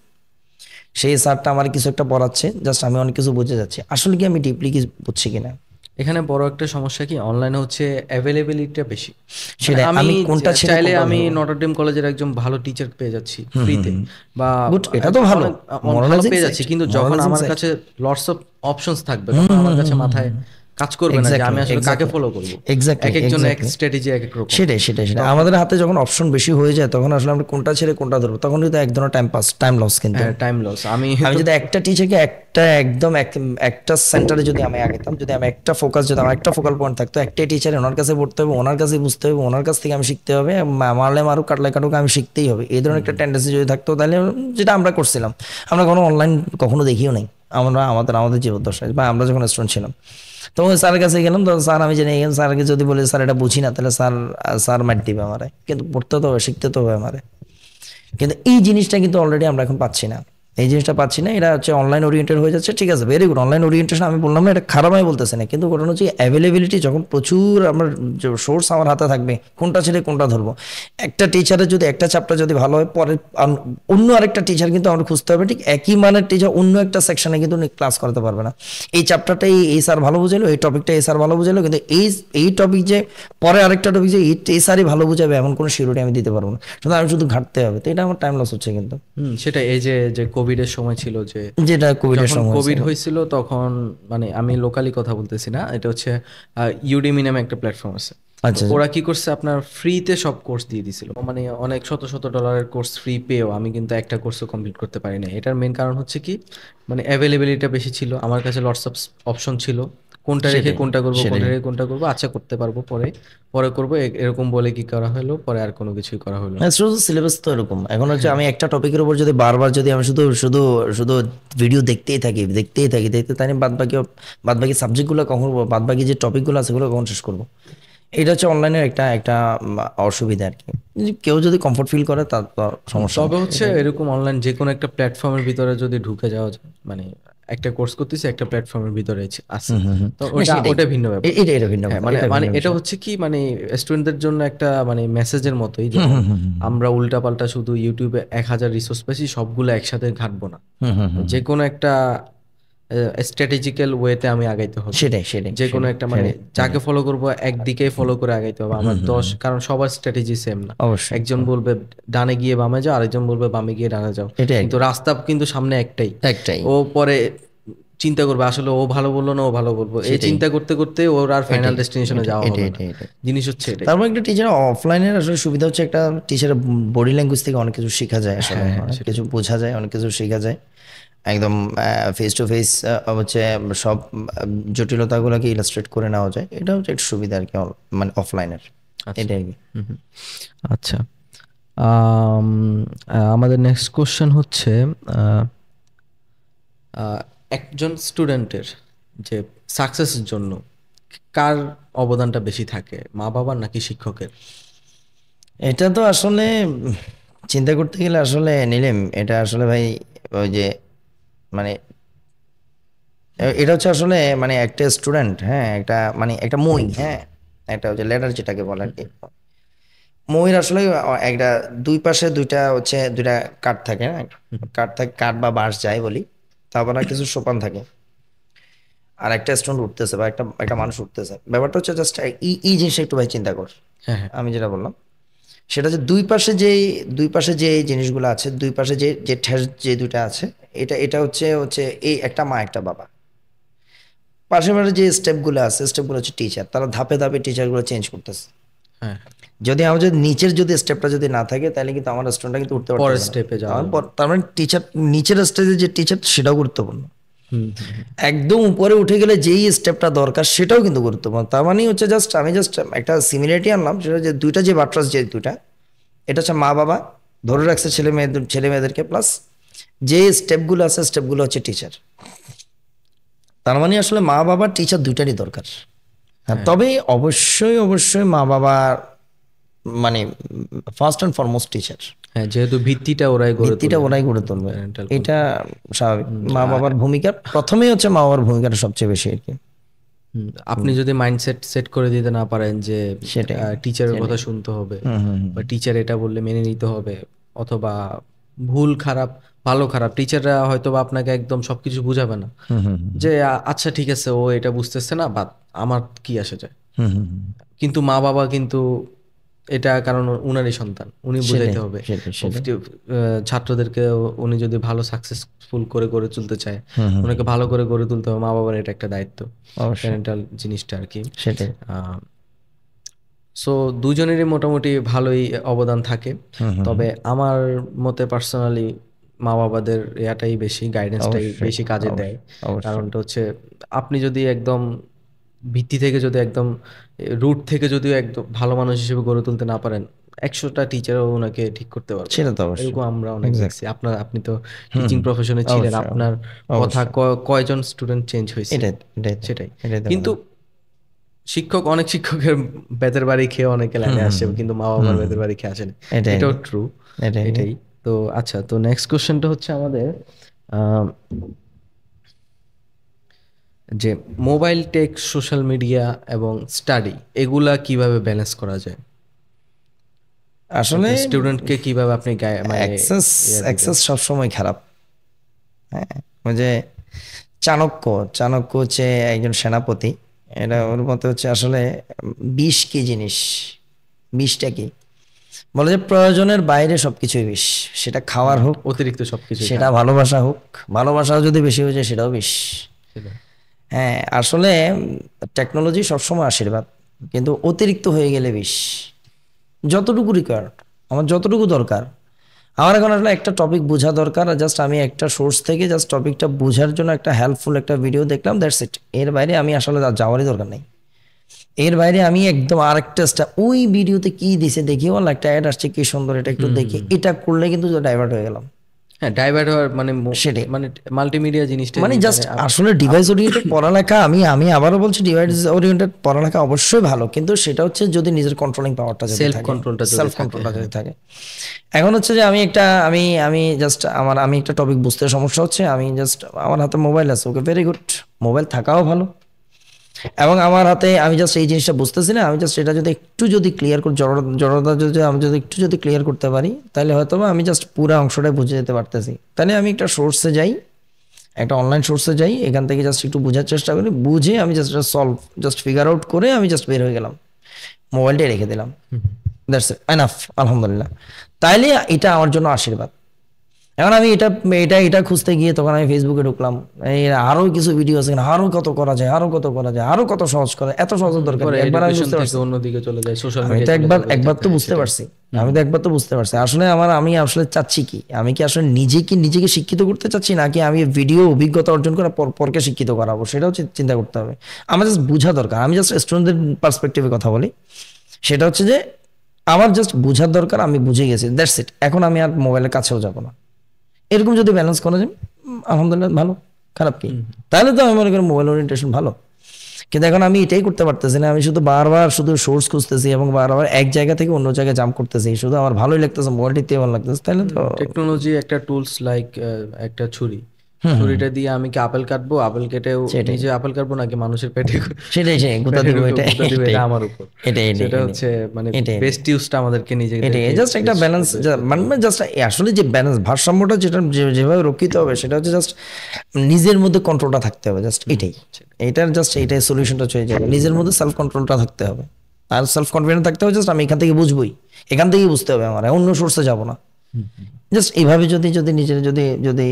সেই স্যারটা আমার কিছু একটা পড়াচ্ছে, জাস্ট আমি অনেক কিছু বুঝে যাচ্ছি, আসলে কি আমি ডিপলি কি বুঝছি কিনা। এখানে বড় একটা সমস্যা কি, অনলাইনে হচ্ছে অ্যাভেলেবিলিটিটা বেশি। সেটাই, আমি আমি কোনটা ছেড়ে চাইলে কোনটা আমি ধরবো। নটরডেম কলেজের একজন ভালো টিচার পেয়ে যাচ্ছি ফ্রিতে, বা গুড, এটা তো ভালো, ভালো মরালাইজিং পেয়ে সাইট, যাচ্ছি, কিন্তু যখন মরালাইজিং আমার সাইট। কাছে লটস অফ অপশনস থাকবে, তখন আমার কাছে মাথায় কাজ করবে না যে আমি আসলে কাকে ফলো করবো। এক একজন এক স্ট্র্যাটেজি এক এক রকম। সেটাই আমাদের হাতে যখন অপশন বেশি হয়ে যায়, তখন আসলে আমরা কোনটা ছেড়ে কোনটা ধরবো, তখন কিন্তু এক ধরনের টাইম পাস, টাইম লস। কিন্তু টাইম লস। আমি আমি যদি একটা টিচারকে একটা একদম একটা সেন্টারে যদি আমি আগেতাম, যদি আমি একটা ফোকাস, যদি আমার একটা ফোকাল পয়েন্ট থাকতো, একটাই টিচার, ওনার কাছে পড়তে হবে, ওনার কাছে বুঝতে হবে, ওনার কাছ থেকে আমি শিখতে হবে, মারলে মারুক কাটলে কাটুক আমি শিখতেই হবে, এই ধরনের একটা টেন্ডেন্সি যদি থাকতো, তাহলে যেটা আমরা করছিলাম, আমরা কোনো অনলাইন কখনো দেখিও নাই, আমরা আমাদের জীবদ্দশায় বা আমরা যখন স্টুডেন্ট ছিলাম, তো ওই স্যারের কাছে গেলাম, তো স্যার আমি জেনে গেলাম, স্যারকে যদি বলি স্যার এটা বুঝি না, তাহলে স্যার মার দিবে আমারে, কিন্তু পড়তে তো হবে, শিখতে তো হবে আমারে। কিন্তু এই জিনিসটা কিন্তু অলরেডি আমরা এখন পাচ্ছি না, এই জিনিসটা পাচ্ছি না, এটা হচ্ছে অনলাইন ওরিয়েন্টেড হয়ে যাচ্ছে। ঠিক আছে, ভেরি গুড, অনলাইন ওরিয়েন্টেশন আমি বললাম না, এটা খারাপ আমি বলতেছি না, কিন্তু ঘটনা হচ্ছে অ্যাভেলেবিলিটি, যখন প্রচুর আমার সোর্স আমার হাতে থাকবে, কোনটা ছেড়ে কোনটা ধরবো। একটা টিচারের যদি একটা চ্যাপ্টার যদি ভালো হয়, পরে অন্য আরেকটা টিচার কিন্তু আমরা খুঁজতে হবে, ঠিক একই মানের টিচার অন্য একটা সেকশনে কিন্তু ক্লাস করাতে পারবে না। এই চ্যাপ্টারটা এই স্যার ভালো বুঝাইলো, এই টপিকটা এই স্যার ভালো বুঝাইলো, কিন্তু এই টপিক যে পরে আরেকটা টপিক যে এই স্যারই ভালো বুঝাবে, এমন কোনো সিউরিটি আমি দিতে পারবো না, শুধু আমি শুধু ঘাটতে হবে, তো এটা আমার টাইম লস হচ্ছে কিন্তু। সেটা এই যে কোভিড কোভিডের সময় ছিল, যে যেটা কোভিডের যখন সময় কোভিড ছিল। হয়েছিল তখন মানে আমি লোকালি কথা বলতেছি না, এটা হচ্ছে ইউডেমি নামে একটা প্ল্যাটফর্ম আছে। তো আচ্ছা ওরা কি করছে, আপনার ফ্রিতে সব কোর্স দিয়ে দিছিল, মানে অনেক শত শত ডলারের কোর্স ফ্রি পেয়েও আমি কিন্তু একটা কোর্সও কমপ্লিট করতে পারি না। এটার মেন কারণ হচ্ছে কি, মানে অ্যাভেলেবিলিটিটা বেশি ছিল, আমার কাছে লটস অফ অপশন ছিল, কোনটা রেখে সেটাই কোনটা করবো, সেটাই। কোনটা রেখে কোনটা করবো, আচ্ছা করতে পারবো পরে, পরে করবো, এরকম বলে কি করা হলো, পরে আর কোনো কিছুই করা হলো না। হ্যাঁ, শুধু সিলেবাস তো এরকম। এখন হচ্ছে হ্যাঁ আমি একটা টপিকের উপর যদি বারবার যদি আমি শুধু শুধু শুধু ভিডিও দেখতে তাই বাদ বাকি সাবজেক্টগুলো কখন, বাদ বাকি যে টপিকগুলো আছে সেগুলো কখন শেষ করবো। এটা হচ্ছে অনলাইনের একটা একটা অসুবিধা আর কি। কেউ যদি কমফোর্ট ফিল করে তার তো সমস্যা নেই, তবে হচ্ছে এটাই। এরকম অনলাইন যে কোনো একটা প্ল্যাটফর্মের ভিতরে যদি ঢুকে যাওয়া যায়, মানে একটা কোর্স করতেছি একটা প্ল্যাটফর্মের ভিতরে আছে, হুম হুম হুম। তো না ওটা সেটাই, ওটা ভিন্ন ব্যাপার। এটা ভিন্ন হ্যাঁ কথা, মানে এটা মানে ভিন্ন এটা বিষয়। হচ্ছে কি, মানে স্টুডেন্টদের জন্য একটা মানে মেসেজের মতোই, হুম যেমন হুম হুম হুম আমরা উল্টাপাল্টা শুধু ইউটিউবে 1,000 রিসোর্স পেয়েছি সবগুলো একসাথে ঘাটবো না, হুম হুম হুম যে হুম। কোনো একটা স্ট্র্যাটেজিক্যাল ওয়েতে আমি আগাইতে হবে, সেটাই সেটাই যে কোনো সেটাই একটা মানে সেটাই যাকে সেটাই। ফলো করব একদিকে ফলো করে আগাইতে হবে হুম আমার হুম 10, হুম। কারণ সবার স্ট্র্যাটেজি সেম না। অবশ্যই একজন বলবে ডানে গিয়ে বামে যাও, আরেকজন বলবে বামে গিয়ে ডানে যাও, এটাই আর কিন্তু কি। রাস্তা কিন্তু সামনে একটাই। একটাই। ও পরে চিন্তা করবে আসলে ও ভালো বললো না ও ভালো বলবো, এই সেটাই। চিন্তা করতে করতে ওর আর ফাইনাল এটাই ডেস্টিনেশনে এটাই যাওয়া এটাই হবে না। এটাই এটাই। জিনিস হচ্ছে এটাই। তারপর একটা টিচার অফলাইনের আসলে সুবিধা হচ্ছে, একটা টিচারের বডি ল্যাঙ্গুয়েজ থেকে অনেক কিছু শেখা যায়, আসলে হ্যাঁ হ্যাঁ অনেক সেটাই। কিছু বোঝা যায়, অনেক কিছু শেখা যায়। একদম ফেস টু ফেস হচ্ছে সব জটিলতাগুলোকে ইলাস্ট্রেট করে নেওয়া যায়, এটা হচ্ছে একটা সুবিধা আর কি মানে অফলাইনের। আচ্ছা। এটাই আর কি। হুম হুম। আচ্ছা। আম, আমাদের নেক্সট কোশ্চেন হচ্ছে আহ, আহ, একজন স্টুডেন্টের যে সাকসেসের জন্য কার অবদানটা বেশি থাকে, মা বাবার নাকি শিক্ষকের? এটা তো আসলে চিন্তা করতে গেলে আসলে নিলেম, এটা আসলে ভাই ওই যে মানে এটা হচ্ছে আসলে মানে একটা স্টুডেন্ট, হ্যাঁ একটা মানে একটা মই, হ্যাঁ একটা হচ্ছে লেটার যেটাকে বলে আর কি। ময়ূর আসলে একটা দুই পাশে দুইটা হচ্ছে দুইটা কাঠ থাকে, হ্যাঁ কাঠ থাকে, কাঠ বা বাঁশ যাই বলি। তারপর আর কিছু সোপান থাকে, আর একটা স্টুডেন্ট উঠতেছে বা একটা একটা মানুষ উঠতেছে। ব্যাপারটা হচ্ছে জাস্ট এই জিনিসটা একটু ভাই চিন্তা কর। হ্যাঁ হ্যাঁ আমি যেটা বললাম সেটা যে দুই পাশে যে জিনিসগুলো আছে, দুই পাশে যে যে ঠেস যে দুইটা আছে, এটা এটা হচ্ছে হচ্ছে এই একটা মা একটা বাবা। পাশে পাশে যে স্টেপগুলো আছে, স্টেপগুলো হচ্ছে টিচার, তারা ধাপে ধাপে টিচারগুলো চেঞ্জ করতেছে। হ্যাঁ। যদি আমাদের নিচের যদি স্টেপটা যদি না থাকে তাহলে কিন্তু আমার স্টুডেন্টটা কিন্তু উঠতে পরের পারতেছে না। স্টেপে যাওয়া যাবে না। তার মানে টিচার নিচের স্টেজে যে টিচার সেটাও গুরুত্বপূর্ণ। হুম হুম হুম। একদম উপরে উঠে গেলে যেই স্টেপটা দরকার সেটাও কিন্তু গুরুত্বপূর্ণ। তার মানে হচ্ছে জাস্ট আমি জাস্ট একটা সিমিলারিটি আনলাম, সেটা যে দুইটা যে বাট্রাস যে দুইটা, এটা হচ্ছে মা বাবা ধরে রাখছে ছেলে মেয়েদেরকে, প্লাস যে স্টেপগুলো আছে স্টেপগুলো হচ্ছে টিচার। তার মানে আসলে মা বাবা টিচার দুইটারই দরকার। হ্যাঁ, হ্যাঁ তবে অবশ্যই অবশ্যই মা বাবা মানে ফার্স্ট অ্যান্ড ফরমোস্ট টিচার, হ্যাঁ, যেহেতু ভিত্তিটা ওরাই গড়ে ভিত্তিটা তোলে, ওরাই গড়ে তুলবে, প্যারেন্টাল এটা স্বাভাবিক। হুম। মা বাবার ভূমিকা প্রথমেই হচ্ছে, মা বাবার ভূমিকাটা সবচেয়ে বেশি আর কি। আপনি যদি মাইন্ডসেট সেট করে দিতে না পারেন যে সেটাই টিচারের কথা সেটাই। শুনতে হবে, হুম হুম বা টিচার এটা বললে মেনে নিতে হবে, অথবা ভুল খারাপ ভালো খারাপ টিচাররা হয়তো বা আপনাকে একদম সবকিছু বুঝাবে না, হুম হুম যে আচ্ছা ঠিক আছে ও এটা বুঝতেছে না, বাট আমার কি আসে যায়। হুম হুম হুম। কিন্তু মা বাবা কিন্তু এটা, কারণ উনারই সন্তান, উনি সেটাই বুঝাইতে হবে। সেটাই সেটাই। ছাত্রদেরকে উনি যদি ভালো সাকসেসফুল করে গড়ে তুলতে চায়, হুম হুম ওনাকে ভালো করে গড়ে তুলতে হবে, মা বাবার এটা একটা দায়িত্ব, অবশ্যই। প্যারেন্টাল জিনিসটা আর কি। সেটাই। সো দুজনেরই মোটামুটি ভালোই অবদান থাকে, হুম হুম হুম। তবে আমার মতে পার্সোনালি মা বাবাদের ইয়াটাই বেশি, গাইডেন্সটাই অবশ্যই বেশি কাজে দেয়। অবশ্যই অবশ্যই। কারণটা হচ্ছে আপনি যদি একদম ভিত্তি থেকে যদি একদম রুট থেকে যদিও একদম ভালো মানুষ হিসেবে গড়ে তুলতে না পারেন, 100টা টিচারও ওনাকে ঠিক করতে পারবে না। সেটা তো অবশ্যই। এরকম আমরা অনেক দেখছি। এক্স্যাক্টলি। আপনি তো হুম টিচিং হুম। প্রফেশনে ছিলেন, অবশ্যই আপনার কথা অবশ্যই। কয়জন স্টুডেন্ট চেঞ্জ হয়েছে, এটাই এটাই তো, সেটাই। এটাই তো কিন্তু কথা। অনেক শিক্ষকের বেতের বাড়ি খেয়ে অনেকে হুম লাইনে হুম আসছে, হুম কিন্তু মা বাবার হুম হুম। বেতের বাড়ি খেয়ে আসেনি। এটাই আর এটাও কি, ট্রু। এটাই আর কি। এটাই। তো আচ্ছা, তো নেক্সট কোশ্চেনটা হচ্ছে আমাদের আহ, যে মোবাইল টেক, সোশ্যাল মিডিয়া এবং স্টাডি এগুলা কিভাবে ব্যালেন্স করা যায়? আসলে একটা স্টুডেন্টকে কিভাবে আপনি মানে অ্যাক্সেস ইয়া দিবেন? অ্যাক্সেস সবসময় খারাপ। হ্যাঁ, ওই যে চাণক্য, চাণক্য হচ্ছে একজন সেনাপতি। এটা হুম, ওর মতে হচ্ছে আসলে বিষ কি জিনিস, বিষটা কি। বলে যে প্রয়োজনের বাইরে সবকিছুই বিষ, সেটা খাওয়ার হোক, অতিরিক্ত সবকিছু সেটা ভালোবাসা হোক, ভালোবাসা যদি বেশি হয়ে যায় সেটাও বিষ। হ্যাঁ, আসলে টেকনোলজি সবসময় আশীর্বাদ, কিন্তু অতিরিক্ত হয়ে গেলে বিষ। যতটুকু রিকোয়ার্ড, আমার যতটুকু দরকার, আমার এখন আসলে একটা টপিক বোঝা দরকার, আর জাস্ট আমি একটা সোর্স থেকে জাস্ট টপিকটা বোঝার জন্য একটা হেল্পফুল একটা ভিডিও দেখলাম, দ্যাটস ইট। এর বাইরে আমি আসলে যাওয়ারই দরকার নেই। এর বাইরে আমি একদম আরেকটা ওই ভিডিওতে কি দিছে দেখি, বল একটা অ্যাড আসছে কি সুন্দর, এটা একটু দেখি, এটা করলে কিন্তু ডাইভার্ট হয়ে গেলাম। হ্যাঁ, ডাইভার্ট হওয়ার মানে সেটাই, মানে মাল্টিমিডিয়া জিনিসটা মানে জাস্ট আসলে ডিভাইস ওরিয়েন্টেড পড়ালেখা, আমি আমি আবারও বলছি ডিভাইস ওরিয়েন্টেড পড়ালেখা অবশ্যই ভালো, কিন্তু সেটা হচ্ছে যদি নিজের কন্ট্রোলিং পাওয়ারটা যদি সেলফ থাকে, কন্ট্রোলটা সেলফ কন্ট্রোলটা যদি থাকে। এখন হচ্ছে যে আমি একটা আমি আমি জাস্ট আমি একটা টপিক বুঝতে সমস্যা হচ্ছে, আমি জাস্ট আমার হাতে মোবাইল আছে, ওকে ভেরি গুড, মোবাইল থাকাও ভালো। এবং আমার হাতে আমি জাস্ট এই জিনিসটা বুঝতেছি না, আমি জাস্ট এটা যদি একটু যদি ক্লিয়ার করি, জড়তা যদি আমি যদি একটু যদি ক্লিয়ার করতে পারি, তাহলে হয়তো আমি জাস্ট পুরো অংশটাই বুঝে যেতে পারতেছি। তাহলে আমি একটা সোর্সে যাই, একটা অনলাইন সোর্সে যাই, এখান থেকে জাস্ট একটু বোঝার চেষ্টা করি, বুঝে আমি জাস্ট জাস্ট ফিগার আউট করে আমি জাস্ট বের হয়ে গেলাম, মোবাইলটাই রেখে দিলাম, দ্যাটস এনাফ, আলহামদুলিল্লাহ। তাইলে এটা আমার জন্য আশীর্বাদ। এখন আমি এটা এটা এটা খুঁজতে গিয়ে তখন আমি ফেসবুকে ঢুকলাম, এই আরো কিছু ভিডিও আছে, আরো কত করা যায়, আরো কত করা যায়, আরো কত সহজ করা, এত সহজ দরকার নেই। একবার আমি বুঝতে পারছি, অন্যদিকে চলে যায়, সোশ্যাল আমি মিডিয়া তো একবার একবার তো বুঝতে পারছি, আমি তো একবার তো বুঝতে পারছি আসলে আমি আসলে চাচ্ছি কি, আমি কি আসলে নিজেকে শিক্ষিত করতে চাচ্ছি, নাকি আমি ভিডিও অভিজ্ঞতা অর্জন করার পরকে শিক্ষিত করাবো, সেটা হচ্ছে চিন্তা করতে হবে। আমার জাস্ট বোঝা দরকার, আমি জাস্ট স্টুডেন্টদের পার্সপেক্টিভে কথা বলি, সেটা হচ্ছে যে আমার জাস্ট বোঝার দরকার, আমি বুঝে গেছি, দ্যাটস ইট। এখন আমি আর মোবাইলের কাছেও যাব না। এরকম যদি ব্যালেন্স করা যায়, আলহামদুলিল্লাহ, ভালো, খারাপ কি? তাহলে তো আমি মনে করি মোবাইল ওরিয়েন্টেশন ভালো। কিন্তু এখন আমি এটাই করতে পারতেছি না, আমি শুধু বারবার শুধু সোর্স খুঁজতেছি এবং বারবার এক জায়গা থেকে অন্য জায়গায় জাম্প করতেছি, শুধু আমার ভালোই লাগতেছে, মোবাইলটিতে ভালো লাগতেছে, তাহলে তো টেকনোলজি একটা টুলস লাইক একটা ছুরিটা দিয়ে আমি কি আপেল কাটবো, আপেল কেটেও নিজে আপেল কাটবো নাকি মানুষের পেটে সেটাই, সেই গোটা দিব, এটা এটা আমার উপর। এটাই সেটা হচ্ছে মানে বেস্ট ইউজটা আমাদেরকে নিজেকে এটাই জাস্ট একটা ব্যালেন্স, মানে জাস্ট আসলে যে ব্যালেন্স ভারসাম্যটা যেটা যেভাবে রক্ষিত হবে, সেটা হচ্ছে জাস্ট নিজের মধ্যে কন্ট্রোলটা থাকতে হবে, জাস্ট এটাই, এটার জাস্ট এটাই সলিউশনটা চলে যাবে, নিজের মধ্যে সেলফ কন্ট্রোলটা থাকতে হবে, আর সেলফ কনফিডেন্স থাকতে হবে, জাস্ট আমি এখান থেকে বুঝবই, এখান থেকেই বুঝতে হবে আমার, অন্য সোর্সে যাব না। জাস্ট এইভাবে যদি যদি নিজের যদি যদি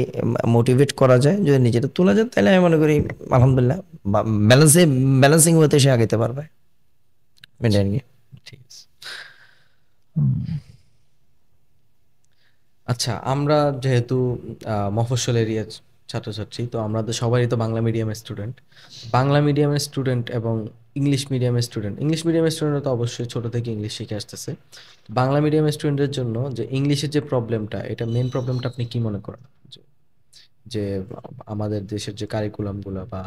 মোটিভেট করা যায়, যদি নিজেটা তোলা যায়, তাহলে আমি মনে করি আলহামদুলিল্লাহ ব্যালেন্সিং ওয়েতে সে আগাইতে পারবে। ঠিক আছে। আচ্ছা, আমরা যেহেতু মফস্বল এরিয়ার ছাত্রছাত্রী, তো আমাদের সবারই তো বাংলা মিডিয়ামের স্টুডেন্ট। বাংলা মিডিয়ামের স্টুডেন্ট এবং ইংলিশ মিডিয়ামের স্টুডেন্ট তো অবশ্যই ছোট থেকে ইংলিশ শিখে আসতেছে। বাংলা মিডিয়ামের স্টুডেন্টের জন্য যে ইংলিশের যে প্রবলেমটা, এটা মেন প্রবলেমটা আপনি কি মনে করেন? যে আমাদের দেশের যে কারিকুলামগুলো বা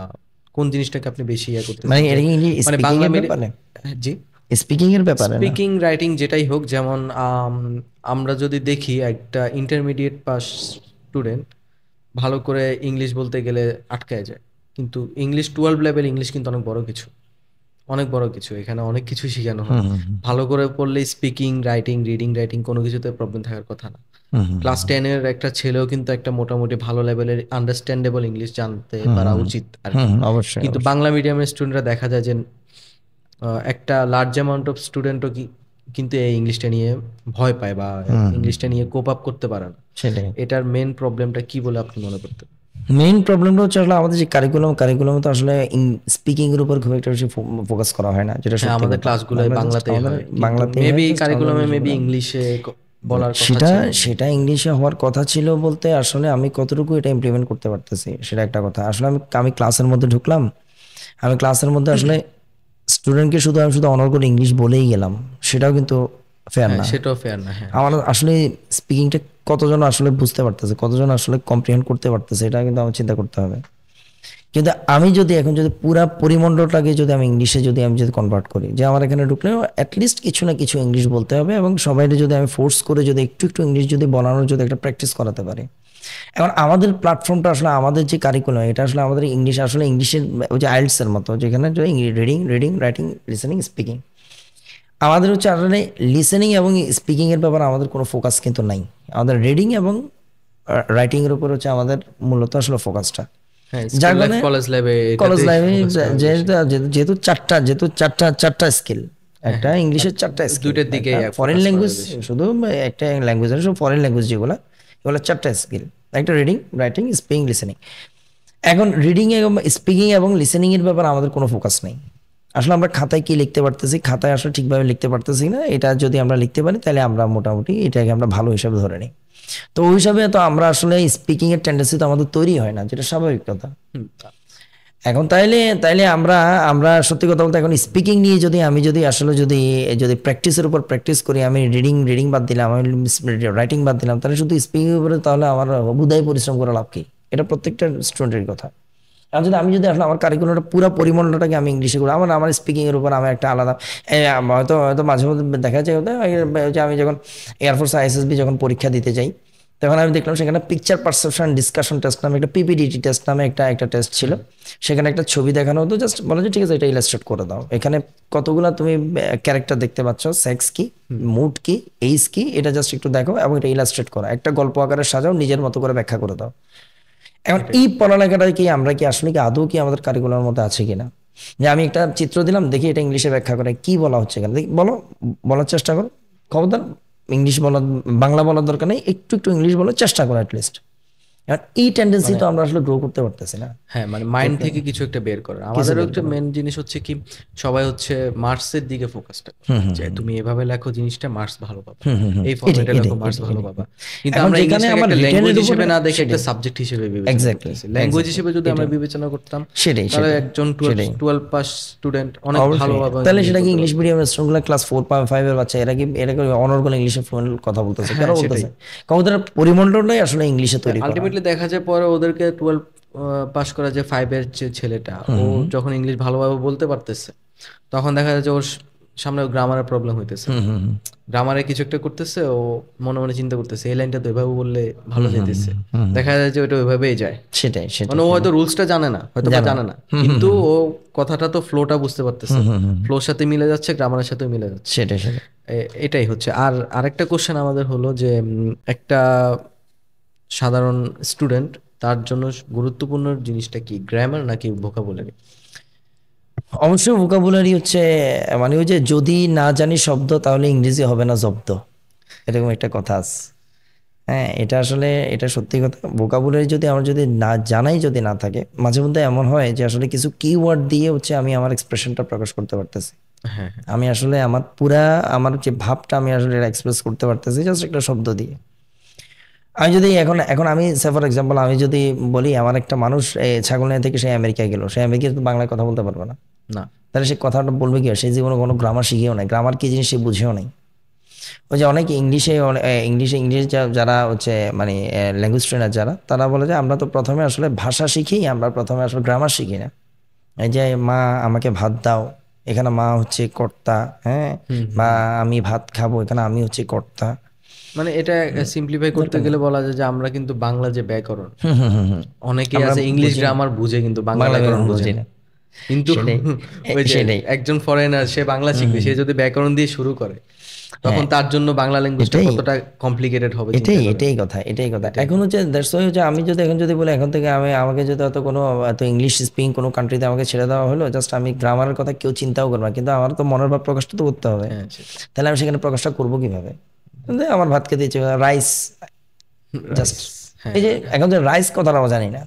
কোন জিনিসটাকে আপনি বেশি ইয়ে করতেছেন, মানে এটা কি মানে স্পিকিং বাংলা এর ব্যাপারে? জি, স্পিকিং এর ব্যাপারে না? স্পিকিং রাইটিং যেটাই হোক, যেমন আমরা যদি দেখি একটা ইন্টারমিডিয়েট পাস স্টুডেন্ট ভালো করে ইংলিশ বলতে গেলে আটকায় যায়, কিন্তু ইংলিশ 12 লেভেল ইংলিশ কিন্তু অনেক বড় কিছু, অনেক বড় কিছু, এখানে অনেক কিছু শেখানো হয়। ভালো করে পড়লে স্পিকিং রাইটিং রিডিং রাইটিং কোনো কিছুতে প্রবলেম থাকার কথা না। ক্লাস 10 এর একটা ছেলেও কিন্তু একটা মোটামুটি ভালো লেভেলের আন্ডারস্ট্যান্ডেবল ইংলিশ জানতে পারা উচিত আর কি। অবশ্যই, কিন্তু বাংলা মিডিয়ামের স্টুডেন্টরা দেখা যায় যে একটা লার্জ অ্যামাউন্ট অফ স্টুডেন্টও কিন্তু এই ইংলিশটা নিয়ে ভয় পায় বা ইংলিশটা নিয়ে কোপ আপ করতে পারে না। সেটাই এটার মেন প্রবলেমটা কি বলে আপনি মনে করতেন? মেইন প্রবলেমটা হচ্ছে আসলে আমাদের যে কারিকুলামে তো আসলে স্পিকিং এর উপর খুব একটা বেশি ফোকাস করা হয় না, যেটা হ্যাঁ, সত্যি আমাদের কথা। ক্লাসগুলোয় আমরা just বাংলাতেই আমাদের হয়, বাংলাতেই মেবি হয়, just কারিকুলামে আমাদের মেবি যেগুলো- ইংলিশে বলার কথা সেটা ছিল। সেটা ইংলিশে হওয়ার কথা ছিল বলতে আসলে আমি কতটুকু এটা ইমপ্লিমেন্ট করতে পারতেছি সেটা একটা কথা। আসলে আমি ক্লাসের মধ্যে ঢুকলাম, আমি ক্লাসের মধ্যে আসলে স্টুডেন্টকে আমি শুধু অনর্গল করে ইংলিশ বলেই গেলাম, সেটাও কিন্তু ফেয়ার হ্যাঁ, না। সেটাও ফেয়ার না। হ্যাঁ, আমার আসলে স্পিকিংটা কতজন আসলে বুঝতে পারতেছে, কতজন আসলে কম্প্রিহেন্ড করতে পারতেছে, এটা কিন্তু আমার চিন্তা করতে হবে। কিন্তু আমি যদি এখন যদি পুরা পরিমণ্ডলটাকে যদি আমি ইংলিশে আমি যদি কনভার্ট করি, যে আমার এখানে ঢুকলে অ্যাটলিস্ট কিছু না কিছু ইংলিশ বলতে হবে, এবং সবাইকে যদি আমি ফোর্স করে যদি একটু একটু ইংলিশ যদি বলানোর যদি একটা প্র্যাকটিস করাতে পারি। এখন আমাদের প্ল্যাটফর্মটা আসলে আমাদের যে কারিকুলাম, এটা আসলে আমাদের ইংলিশ আসলে ইংলিশের ওই যে আইএলটিএস এর মতো, যেখানে রিডিং রাইটিং লিসেনিং স্পিকিং, আমাদের হচ্ছে আসলে লিসেনিং এবং স্পিকিং এর ব্যাপারে আমাদের কোনো ফোকাস কিন্তু নাই। আমাদের রিডিং এবং রাইটিং এর উপর হচ্ছে আমাদের মূলত আসলে ফোকাসটা। হ্যাঁ, যার কারণে কলেজ লাইফে যেহেতু চারটা স্কিল, একটা ইংলিশের 4টা স্কিল, দুইটার দিকে ফরেন ফোকাস করা ল্যাঙ্গুয়েজ, যায় বেশি। শুধু একটা ল্যাঙ্গুয়েজ সব ফরেন ল্যাঙ্গুয়েজ যেগুলো, এগুলো 4টা স্কিল, একটা রিডিং, রাইটিং, স্পিকিং, লিসেনিং। এখন রিডিং এবং স্পিকিং এবং লিসেনিং এর ব্যাপারে আমাদের কোনো ফোকাস নেই। আসলে আমরা খাতায় কি লিখতে পারতেছি, খাতায় আসলে ঠিকভাবে লিখতে পারতেছি না, এটা যদি আমরা লিখতে পারি তাহলে আমরা মোটামুটি এটাকে আমরা ভালো হিসাবে ধরে নিই। তো ওই হিসাবে তো আমরা আসলে স্পিকিং এর টেন্ডেন্সি তো আমাদের তৈরি হয় না, যেটা স্বাভাবিক কথা। এখন তাইলে তাইলে আমরা আমরা সত্যি কথা বলতে এখন স্পিকিং নিয়ে যদি আমি যদি আসলে যদি যদি প্র্যাকটিসের উপর প্র্যাকটিস করি, আমি রিডিং বাদ দিলাম, আমি রাইটিং বাদ দিলাম, তাহলে শুধু স্পিকিং এর উপরে তাহলে আমার অবুদায় পরিশ্রম করা লাভ কি? এটা প্রত্যেকটা স্টুডেন্টের কথা। আর যদি আমি যদি আসলে আমার কারিকুলামটা পুরো পরিমণ্ডলটাকে আমি ইংলিশে করি, আমার আমার স্পিকিং এর উপর আমার একটা আলাদা হয়তো হয়তো মাঝে মধ্যে দেখা যায় যে আমি যখন এয়ারফোর্স আইএসএসবি যখন পরীক্ষা দিতে যাই, তখন আমি দেখলাম সেখানে পিকচার পারসেপশন ডিসকাশন টেস্ট নামে একটা পিপিডিটি টেস্ট নামে একটা টেস্ট ছিল। সেখানে একটা ছবি দেখানো হতো, জাস্ট বলো যে ঠিক আছে এটা ইলাস্ট্রেট করে দাও, এখানে কতগুলা তুমি ক্যারেক্টার দেখতে পাচ্ছ, সেক্স কি, মুড কি, এইজ কি, এটা জাস্ট একটু দেখো এবং এটা ইলাস্ট্রেট করো, একটা গল্প আকারে সাজাও, নিজের মতো করে ব্যাখ্যা করে দাও। এখন এই পড়ালেখাটা কি আমরা কি আসলে কি আদৌ কি আমাদের কারিকুলামের মধ্যে আছে কিনা, যে আমি একটা চিত্র দিলাম, দেখি এটা ইংলিশে ব্যাখ্যা করে কি বলা হচ্ছে এখানে, দেখি বলো, বলার চেষ্টা করো, খবরদার ইংলিশ বলা, বাংলা বলার দরকার নেই, একটু একটু ইংলিশ বলার চেষ্টা করো অ্যাটলিস্ট। এবার এই টেন্ডেন্সি তো আমরা আসলে গ্রো করতে পারতেছি না। হ্যাঁ, মানে মাইন্ড থেকে কিছু একটা বের করা। আমাদেরও একটা মেন জিনিস হচ্ছে কি, সবাই হচ্ছে মার্কসের দিকে ফোকাসটা করে, যে তুমি এভাবে লেখো জিনিসটা মার্কস ভালো পাবা, এই ফরম্যাটে লেখো মার্কস ভালো পাবা। কিন্তু এখন আমরা যেখানে ইংলিশটাকে আমার একটা written ল্যাঙ্গুয়েজ এর হিসেবে উপরে না দেখে একটা সেটাই। সাবজেক্ট হিসেবে বিবেচনা Exactly, করতেছি। ল্যাঙ্গুয়েজ exactly, হিসেবে যদি আমরা এটাই। বিবেচনা করতাম, সেটাই তাহলে সেটাই একজন সেটাই 12 পাস স্টুডেন্ট অনেক অবশ্যই। ভালোভাবে তাহলে ইংলিশ সেটা কি বলতে ইংলিশ পারবে। মিডিয়ামের স্টুডেন্টগুলো ক্লাস 4.5 এর বাচ্চা, এরা কি অনর্গল ইংলিশে ফ্লুয়েন্ট কথা বলতেছে, কেন হ্যাঁ, বলতেছে? কারণ ওদের পরিমণ্ডলটাই আসলে ইংলিশে তৈরি করা। আলটিমেটলি দেখা যায় পরে ওদেরকে 12 পাস করা যে 5-এর যে ছেলেটা, ও যখন ইংলিশ ভালোভাবে বলতে পারতেছে, তখন দেখা যায় যে ওর সামনে গ্রামারের প্রবলেম হইতেছে, গ্রামারে কিছু একটা করতেছে, ও মনে মনে চিন্তা করতেছে এই লাইনটা তো এভাবে বললে ভালো যেতেছে, দেখা যায় যে ওইটা ওইভাবেই যায়। সেটাই সেটাই মানে ও হয়তো রুলসটা জানে না, হয়তো বা জানে না, কিন্তু ও কথাটা তো ফ্লোটা বুঝতে পারতেছে, ফ্লোর সাথে মিলে যাচ্ছে, গ্রামারের সাথেও মিলে যাচ্ছে। সেটাই সেটাই এটাই হচ্ছে। আর আরেকটা কোশ্চেন আমাদের হলো যে একটা সাধারণ স্টুডেন্ট, তার জন্য গুরুত্বপূর্ণ জিনিসটা কি, গ্রামার নাকি ভোকাবুলারি? অবশ্যই ভোকাবুলারি হচ্ছে, মানে ওই যে যদি না জানি শব্দ তাহলে ইংরেজি হবে না জব্দ, এরকম একটা কথা আছে। হ্যাঁ, এটা আসলে এটা সত্যি কথা। ভোকাবুলারি যদি আমার যদি না জানাই যদি না থাকে, মাঝে মধ্যে এমন হয় যে আসলে কিছু কিওয়ার্ড দিয়ে হচ্ছে আমি আমার এক্সপ্রেশনটা প্রকাশ করতে পারতেছি, হ্যাঁ, আমি আসলে আমার পুরা আমার যে ভাবটা আমি আসলে এক্সপ্রেস করতে পারতেছি জাস্ট একটা শব্দ দিয়ে। আমি যদি এখন এখন আমি ফর এক্সাম্পল আমি যদি বলি আমার একটা মানুষ ছাগলনাইয়া থেকে সে আমেরিকায় গেল, সে আমেরিকায় তো বাংলায় কথা বলতে পারবে না, না, তাহলে সে কথাটা বলবে কি? সে জীবনে কোনো গ্রামার শিখেও নাই, গ্রামার কি জিনিস সে বুঝেও নাই। ওই যে অনেক ইংলিশ যারা হচ্ছে মানে ল্যাঙ্গুয়েজ ট্রেনার যারা, তারা বলে যে আমরা তো প্রথমে আসলে ভাষা শিখি, আমরা প্রথমে আসলে গ্রামার শিখি না। এই যে মা আমাকে ভাত দাও, এখানে মা হচ্ছে কর্তা, হ্যাঁ, বা আমি ভাত খাবো, এখানে আমি হচ্ছে কর্তা। মানে এটা সিম্পলিফাই করতে গেলে বলা যায় যে আমরা কিন্তু বাংলা যে ব্যাকরণ, অনেকে আছে ইংলিশ গ্রামার বুঝে কিন্তু বাংলা ব্যাকরণ বুঝে না। কিন্তু সেটাই ওই যে সেটাই একজন ফরেনার, সে বাংলা শিখবে, সে যদি ব্যাকরণ দিয়ে শুরু করে, তখন তার জন্য বাংলা ল্যাঙ্গুয়েজটা এটাই কতটা কমপ্লিকেটেড হবে চিন্তা এটাই করেন। এটাই কথা। এখন হচ্ছে দ্যাটস ওয়াই হচ্ছে আমি যদি এখন যদি বলি এখন থেকে আমাকে যদি অত কোনো এত ইংলিশ স্পিকিং কোনো কান্ট্রিতে আমাকে ছেড়ে দেওয়া হলো, জাস্ট আমি গ্রামারের কথা কেউ চিন্তাও করবো না, কিন্তু আমার তো মনের ভাব প্রকাশটা তো করতে হবে। হ্যাঁ, সেটাই। তাহলে আমি সেখানে প্রকাশটা করবো কিভাবে? কিন্তু আমার ভাত খেতে ইচ্ছে রাইস, জাস্ট হ্যাঁ, এই যে এখন যে রাইস কথাটা আমরা জানি না,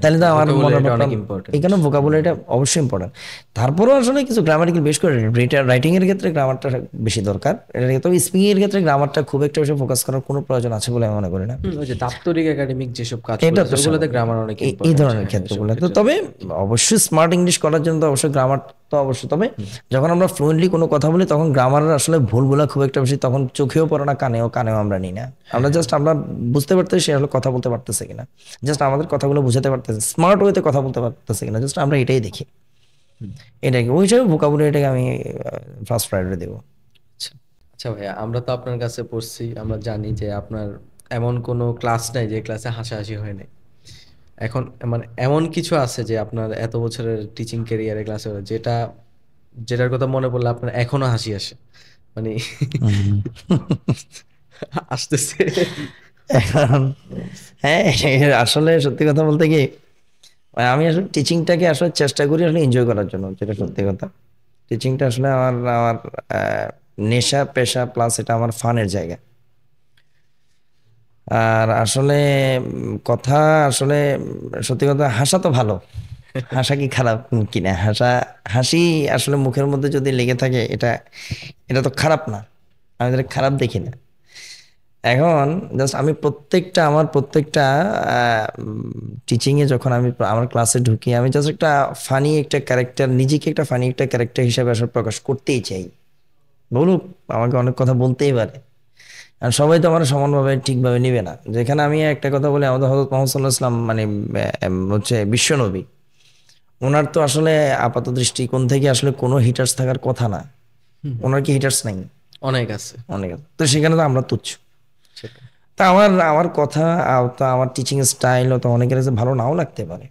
তাহলে তো আমার মনের vocabulary টা ভাবটা, অনেক ইম্পর্টেন্ট। এখানে ভোকাবুলারিটা অবশ্যই ইম্পর্টেন্ট। তারপরেও আসলে কিছু গ্রামাটিক্যাল, বেশ করে রাইটিং এর ক্ষেত্রে গ্রামারটা বেশি দরকার, তবে স্পিকিং এর ক্ষেত্রে গ্রামারটা খুব একটা বেশি ফোকাস করার কোনো প্রয়োজন আছে বলে আমি মনে করি না। ওই যে দাপ্তরিক একাডেমিক যেসব কাজ এটা তো ওগুলোতে গ্রামার অনেক এই ইম্পর্টেন্ট। ধরনের ক্ষেত্রগুলো তো, তবে অবশ্যই স্মার্ট ইংলিশ করার জন্য তো অবশ্যই গ্রামার তো অবশ্যই। তবে যখন আমরা ফ্লুয়েন্টলি কোনো কথা বলি তখন গ্রামারের আসলে ভুলগুলা খুব একটা বেশি তখন চোখেও পড়ে না, কানেও আমরা নিই না। আমরা জাস্ট আমরা বুঝতে পারতেছি সে আসলে কথা বলতে পারতেছে কিনা, জাস্ট আমাদের কথাগুলো বুঝাতে পারতেছে, স্মার্ট ওয়েতে কথা বলতে পারতেছে কিনা, জাস্ট আমরা এটাই দেখি। এটাকে ওই হিসাবে ভোকাবুলারিটাকে আমি ফার্স্ট প্রায়োরিটি দেবো। আচ্ছা, আচ্ছা ভাইয়া, আমরা তো আপনার কাছে পড়ছি, আমরা জানি যে আপনার এমন কোনো ক্লাস নাই যে ক্লাসে হাসাহাসি হয় নাই। এখন মানে এমন কিছু আছে যে আপনার এত বছরের টিচিং ক্যারিয়ারে ক্লাসে যেটার কথা মনে পড়লে আপনার এখনো হাসি আসে, মানে আসতেছে? এখন হ্যাঁ, আসলে সত্যি কথা বলতে কি, আমি আসলে টিচিংটাকে আসলে চেষ্টা করি আসলে এনজয় করার জন্য, যেটা সত্যি কথা। টিচিংটা আসলে আমার আমার আহ, নেশা পেশা প্লাস এটা আমার ফানের জায়গা। আর আসলে কথা আসলে সত্যি কথা, হাসা তো ভালো, হাসা কি খারাপ কিনা, হাসি আসলে মুখের মধ্যে যদি লেগে থাকে, এটা এটা তো খারাপ না, আমি এটা খারাপ দেখি না। এখন জাস্ট আমি প্রত্যেকটা টিচিং এ যখন আমি আমার ক্লাসে ঢুকি, আমি জাস্ট একটা ফানি একটা ক্যারেক্টার, নিজেকে একটা ফানি একটা ক্যারেক্টার হিসেবে আসলে প্রকাশ করতেই চাই। বলুক, আমাকে অনেক কথা বলতেই পারে, আর সবাই তো আমার সমানভাবে ঠিকভাবে নিবে না। যেখানে আমি একটা কথা বলি, আমাদের হযরত মুহাম্মদ সাল্লাল্লাহু আলাইহি ওয়াসাল্লাম মানে হচ্ছে বিশ্বনবী, ওনার তো আসলে আপাত দৃষ্টিকোণ থেকে আসলে কোনো হিটার্স থাকার কথা না। হুম, ওনার কি হিটার্স নাই? অনেক আছে। অনেক আছে। তো সেখানে তো আমরা তুচ্ছ। সেটাই। তা আমার আমার কথা তো আমার টিচিং স্টাইল তো অনেকের কাছে ভালো নাও লাগতে পারে।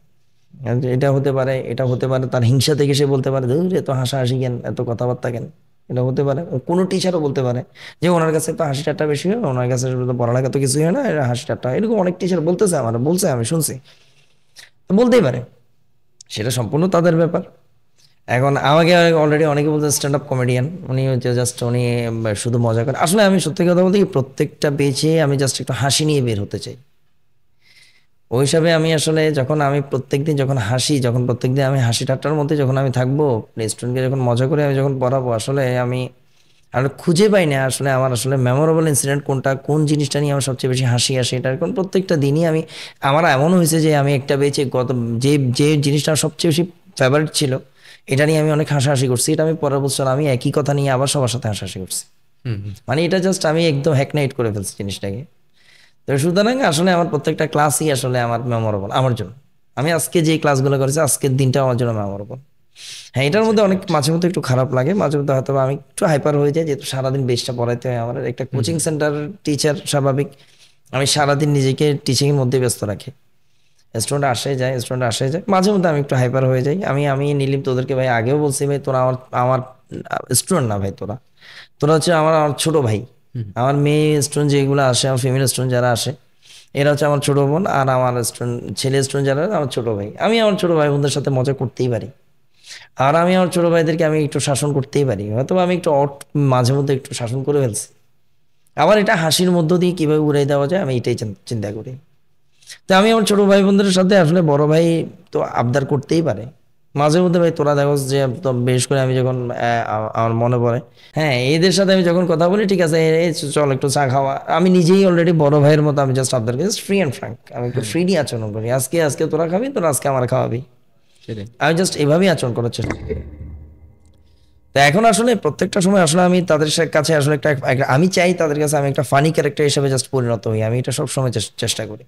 আর এটা হতে পারে, এটা হতে পারে তার হিংসা থেকে সে বলতে পারে, ধুর এত হাসাহাসি কেন, এত কথাবার্তা কেন। এটা হতে পারে, কোনো টিচারও বলতে পারে যে ওনার কাছে তো হাসি ঠাট্টা বেশি হয়, ওনার কাছে তো পড়ালেখা তো কিছুই হয় না, এটা হাসি ঠাট্টা, এরকম অনেক টিচার বলতেছে, আমার বলছে, আমি শুনছি। তো বলতেই পারে, সেটা সম্পূর্ণ তাদের ব্যাপার। এখন আমাকে অলরেডি অনেকে বলতে স্ট্যান্ড আপ কমেডিয়ান, উনি হচ্ছে জাস্ট উনি শুধু মজা করে। আসলে আমি সত্যি কথা বলতে কি, প্রত্যেকটা বেচে আমি জাস্ট একটু হাসি নিয়ে বের হতে চাই। ওই হিসাবে আমি আসলে যখন আমি প্রত্যেকদিন যখন হাসি, যখন প্রত্যেকদিন আমি হাসি ঠাট্টার মধ্যে যখন আমি থাকবো, স্টুডেন্টকে যখন মজা করে আমি যখন পড়াবো, আসলে আমি আর খুঁজে পাই না আসলে আমার আসলে মেমোরেবল ইনসিডেন্ট কোনটা, কোন জিনিসটা নিয়ে আমার সবচেয়ে বেশি হাসি আসে। এটা এখন প্রত্যেকটা দিনই আমি, আমার এমনও হয়েছে যে আমি একটা বেঁচে গত যে যে জিনিসটা আমার সবচেয়ে বেশি ফেভারিট ছিল, এটা নিয়ে আমি অনেক হাসাহাসি করছি। এটা আমি পরের বছর আমি একই কথা নিয়ে আবার সবার সাথে হাসাহাসি করছি। হুম, হুম। মানে এটা জাস্ট আমি একদম হ্যাকনাইট করে ফেলছি জিনিসটাকে। তো সুতরাং আসলে আমার প্রত্যেকটা ক্লাসই আসলে আমার মেমোরেবল আমার জন্য। আমি আজকে যে ক্লাসগুলো করেছি, আজকের দিনটা আমার জন্য মেমোরেবল। হ্যাঁ, এটার আচ্ছা, মধ্যে অনেক গ্রেট। মাঝে মধ্যে একটু খারাপ লাগে, মাঝে মধ্যে হয়তো বা আমি একটু হাইপার হয়ে যাই, যেহেতু সারাদিন বেশটা পড়াইতে হয়। আমার একটা হুম, কোচিং হুম। সেন্টার টিচার, স্বাভাবিক আমি সারাদিন নিজেকে টিচিং এর মধ্যে ব্যস্ত রাখি। স্টুডেন্ট আসে যায়, মাঝে মধ্যে আমি একটু হাইপার হয়ে যাই। আমি নীলিম তোদেরকে ভাই আগেও বলছি, ভাই তোরা আমার আমার স্টুডেন্ট না ভাই, তোরা তোরা হচ্ছে আমার আমার ছোট ভাই। হুম, আমার মেয়ে স্টুডেন্ট যেগুলো আসে, আমার ফিমেল স্টুডেন্ট যারা আসে, এরা হচ্ছে আমার ছোট বোন, আর আমার স্টুডেন্ট ছেলে স্টুডেন্ট যারা আমার ছোট ভাই। আমি আমার ছোট ভাই বোনদের সাথে মজা করতেই পারি, আর আমি আমার ছোট ভাইদেরকে আমি একটু শাসন করতেই পারি। হয়তো আমি একটু মাঝে মধ্যে একটু শাসন করে ফেলছি। আবার এটা হাসির মধ্য দিয়ে কিভাবে উড়াই দেওয়া যায়, আমি এটাই চিন্তা করি। তো আমি আমার ছোট ভাই বোনদের সাথে আসলে বড় ভাই তো আবদার করতেই পারে মাঝে মধ্যে, ভাই তোরা দেখো যে, তো বিশেষ করে আমি যখন আমার মনে পড়ে, হ্যাঁ এদের সাথে আমি যখন কথা বলি, ঠিক আছে এই চল একটু চা খাওয়া, আমি নিজেই অলরেডি বড় ভাইয়ের মতো আমি জাস্ট আবদার করি, জাস্ট ফ্রি অ্যান্ড ফ্র্যাঙ্ক, আমি একটু হ্যাঁ, ফ্রিলি আচরণ করি। আজকে আজকে তোরা খাবি, তোরা আজকে আমার খাওয়াবি, সেটাই। আমি জাস্ট এভাবেই আচরণ করার চেষ্টা করি। তো এখন আসলে প্রত্যেকটা সময় আসলে আমি তাদের কাছে আসলে আমি চাই তাদের কাছে আমি একটা ফানি ক্যারেক্টার হিসেবে জাস্ট পরিণত হই, আমি এটা সব সময় চেষ্টা করি।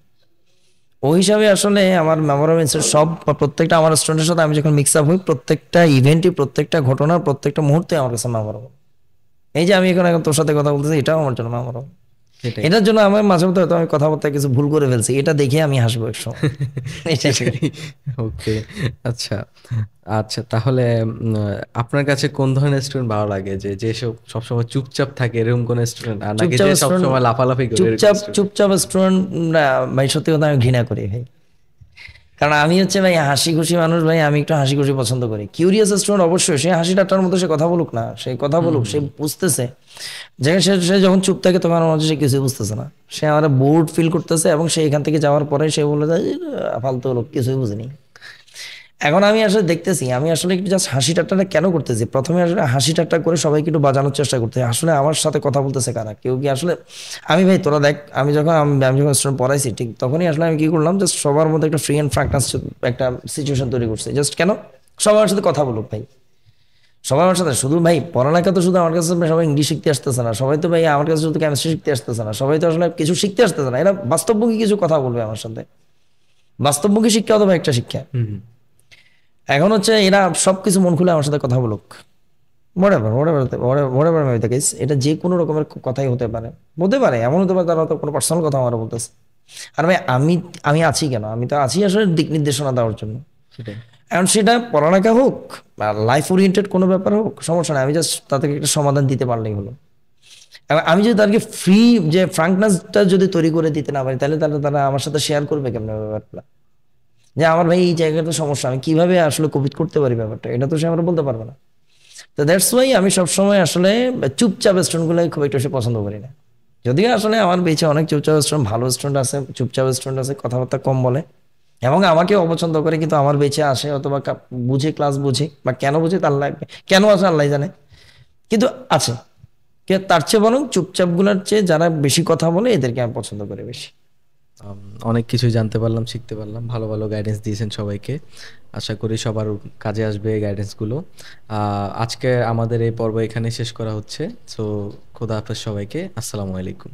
ওই হিসাবে আসলে আমার মেমোরেবল ইনসিডেন্ট সব বা প্রত্যেকটা আমার স্টুডেন্টের সাথে আমি যখন মিক্স আপ হই, প্রত্যেকটা ইভেন্টই, প্রত্যেকটা ঘটনা, প্রত্যেকটা মুহূর্তে আমার কাছে মেমোরেবল। এই যে আমি এখন এখন তোর সাথে কথা বলতেছি, এটাও আমার জন্য মেমোরেবল। সেটাই। এটার জন্য আমার মাঝে মধ্যে হয়তো আমি কথাবার্তা কিছু ভুল করে ফেলছি, এটা দেখে আমি হাসবো এক সময়। এটাই। সেটাই। ওকে। আচ্ছা। আচ্ছা, তাহলে আপনার কাছে কোন ধরনের স্টুডেন্ট ভালো লাগে? যে যে সব সবসময় চুপচাপ থাকে এরকম কোন স্টুডেন্ট, আর নাকি চুপচাপ যে স্টুডেন্ট, সবসময় লাফালাফি করে এরকম চুপচাপ স্টুডেন্ট? চুপচাপ স্টুডেন্ট, ভাই সত্যি কথা আমি ঘৃণা করি ভাই। কারণ আমি হচ্ছে ভাই হাসি খুশি মানুষ ভাই, আমি একটু হাসি খুশি পছন্দ করি। কিউরিয়াস স্টুডেন্ট অবশ্যই সে হাসি ঠাট্টার মতো সে কথা বলুক না, সে কথা হুম, বলুক, হুম, সে বুঝতেছে। যেখানে সে সে যখন চুপ থাকে তখন আমার মনে হচ্ছে সে কিছুই বুঝতেছে না, সে আমার বোর্ড ফিল করতেছে, এবং সে এখান থেকে যাওয়ার পরে সে বলে যায় যে, ফালতু লোক কিছুই বুঝিনি। এখন আমি আসলে দেখতেছি, আমি আসলে একটু জাস্ট হাসি ঠাট্টাটা কেন করতেছি, প্রথমে আসলে হাসি ঠাট্টা করে সবাইকে একটু বাজানোর চেষ্টা করতে, আসলে আমার সাথে কথা বলতেছে কারা, কেউ কি আসলে, আমি ভাই তোরা দেখ, আমি যখন স্টুডেন্ট পড়াইছি, ঠিক তখনই আসলে আমি কি করলাম, জাস্ট সবার মধ্যে একটা ফ্রি অ্যান্ড ফ্র্যাঙ্কনেস একটা সিচুয়েশন তৈরি করছি। জাস্ট কেন, সবার সাথে কথা বলুক ভাই, সবাই আমার সাথে, শুধু ভাই পড়ালেখা তো শুধু আমার কাছে সবাই ইংলিশ শিখতে আসতেছে না, সবাই তো ভাই আমার কাছে শুধু কেমিস্ট্রি শিখতে আসতেছে না, সবাই তো আসলে কিছু শিখতে আসতেছে না, এরা বাস্তবমুখী কিছু কথা বলবে আমার সাথে। বাস্তবমুখী শিক্ষা অথবা একটা শিক্ষা। হুম, হুম। এখন হচ্ছে এরা সবকিছু মন খুলে আমার সাথে কথা বলুক, whatever whatever whatever may be the case, এটা যে কোনো রকমের কথাই হতে পারে, হতে পারে এমন হতে পারে তারা তো কোনো পার্সোনাল কথা আমার বলতেছে। আর ভাই আমি আমি আছি কেন, আমি তো আছি আসলে দিক নির্দেশনা দেওয়ার জন্য। সেটাই। এখন সেটা পড়ালেখা হোক বা লাইফ ওরিয়েন্টেড কোনো ব্যাপার হোক, সমস্যা নেই, আমি জাস্ট তাদেরকে একটা সমাধান দিতে পারলেই হলো। এবং আমি যদি তাদেরকে ফ্রি যে ফ্রাঙ্কনেসটা যদি তৈরি করে দিতে না পারি, তাহলে তারা তারা আমার সাথে শেয়ার করবে কেমন ব্যাপারটা, যে আমার ভাই এই জায়গাটা সমস্যা, আমি কিভাবে আসলে কোভিড করতে পারি ব্যাপারটা, এটা তো সে আমরা বলতে পারবে না। তো দ্যাটস ওয়াই আমি সবসময় আসলে চুপচাপ স্টুডেন্টগুলোই খুব একটু বেশি পছন্দ করি না। যদিও আসলে আমার বেঁচে অনেক চুপচাপ স্টুডেন্ট, ভালো স্টুডেন্ট আছে, চুপচাপ স্টুডেন্ট আছে, কথাবার্তা কম বলে এবং আমাকে অপছন্দ করে, কিন্তু আমার বেঁচে আসে অথবা বুঝে, ক্লাস বুঝে বা কেন বুঝে তার লাগবে, কেন আছে আল্লাহ জানে, কিন্তু আছে। তার চেয়ে বরং চুপচাপ গুলার চেয়ে যারা বেশি কথা বলে এদেরকে আমি পছন্দ করি বেশি। আম, অনেক কিছুই জানতে পারলাম, শিখতে পারলাম, ভালো ভালো গাইডেন্স দিয়েছেন সবাইকে। আশা করি সবার কাজে আসবে এই গাইডেন্সগুলো। আজকে আমাদের এই পর্ব এখানে শেষ করা হচ্ছে। সো খোদা হাফেজ সবাইকে, আসসালামু আলাইকুম।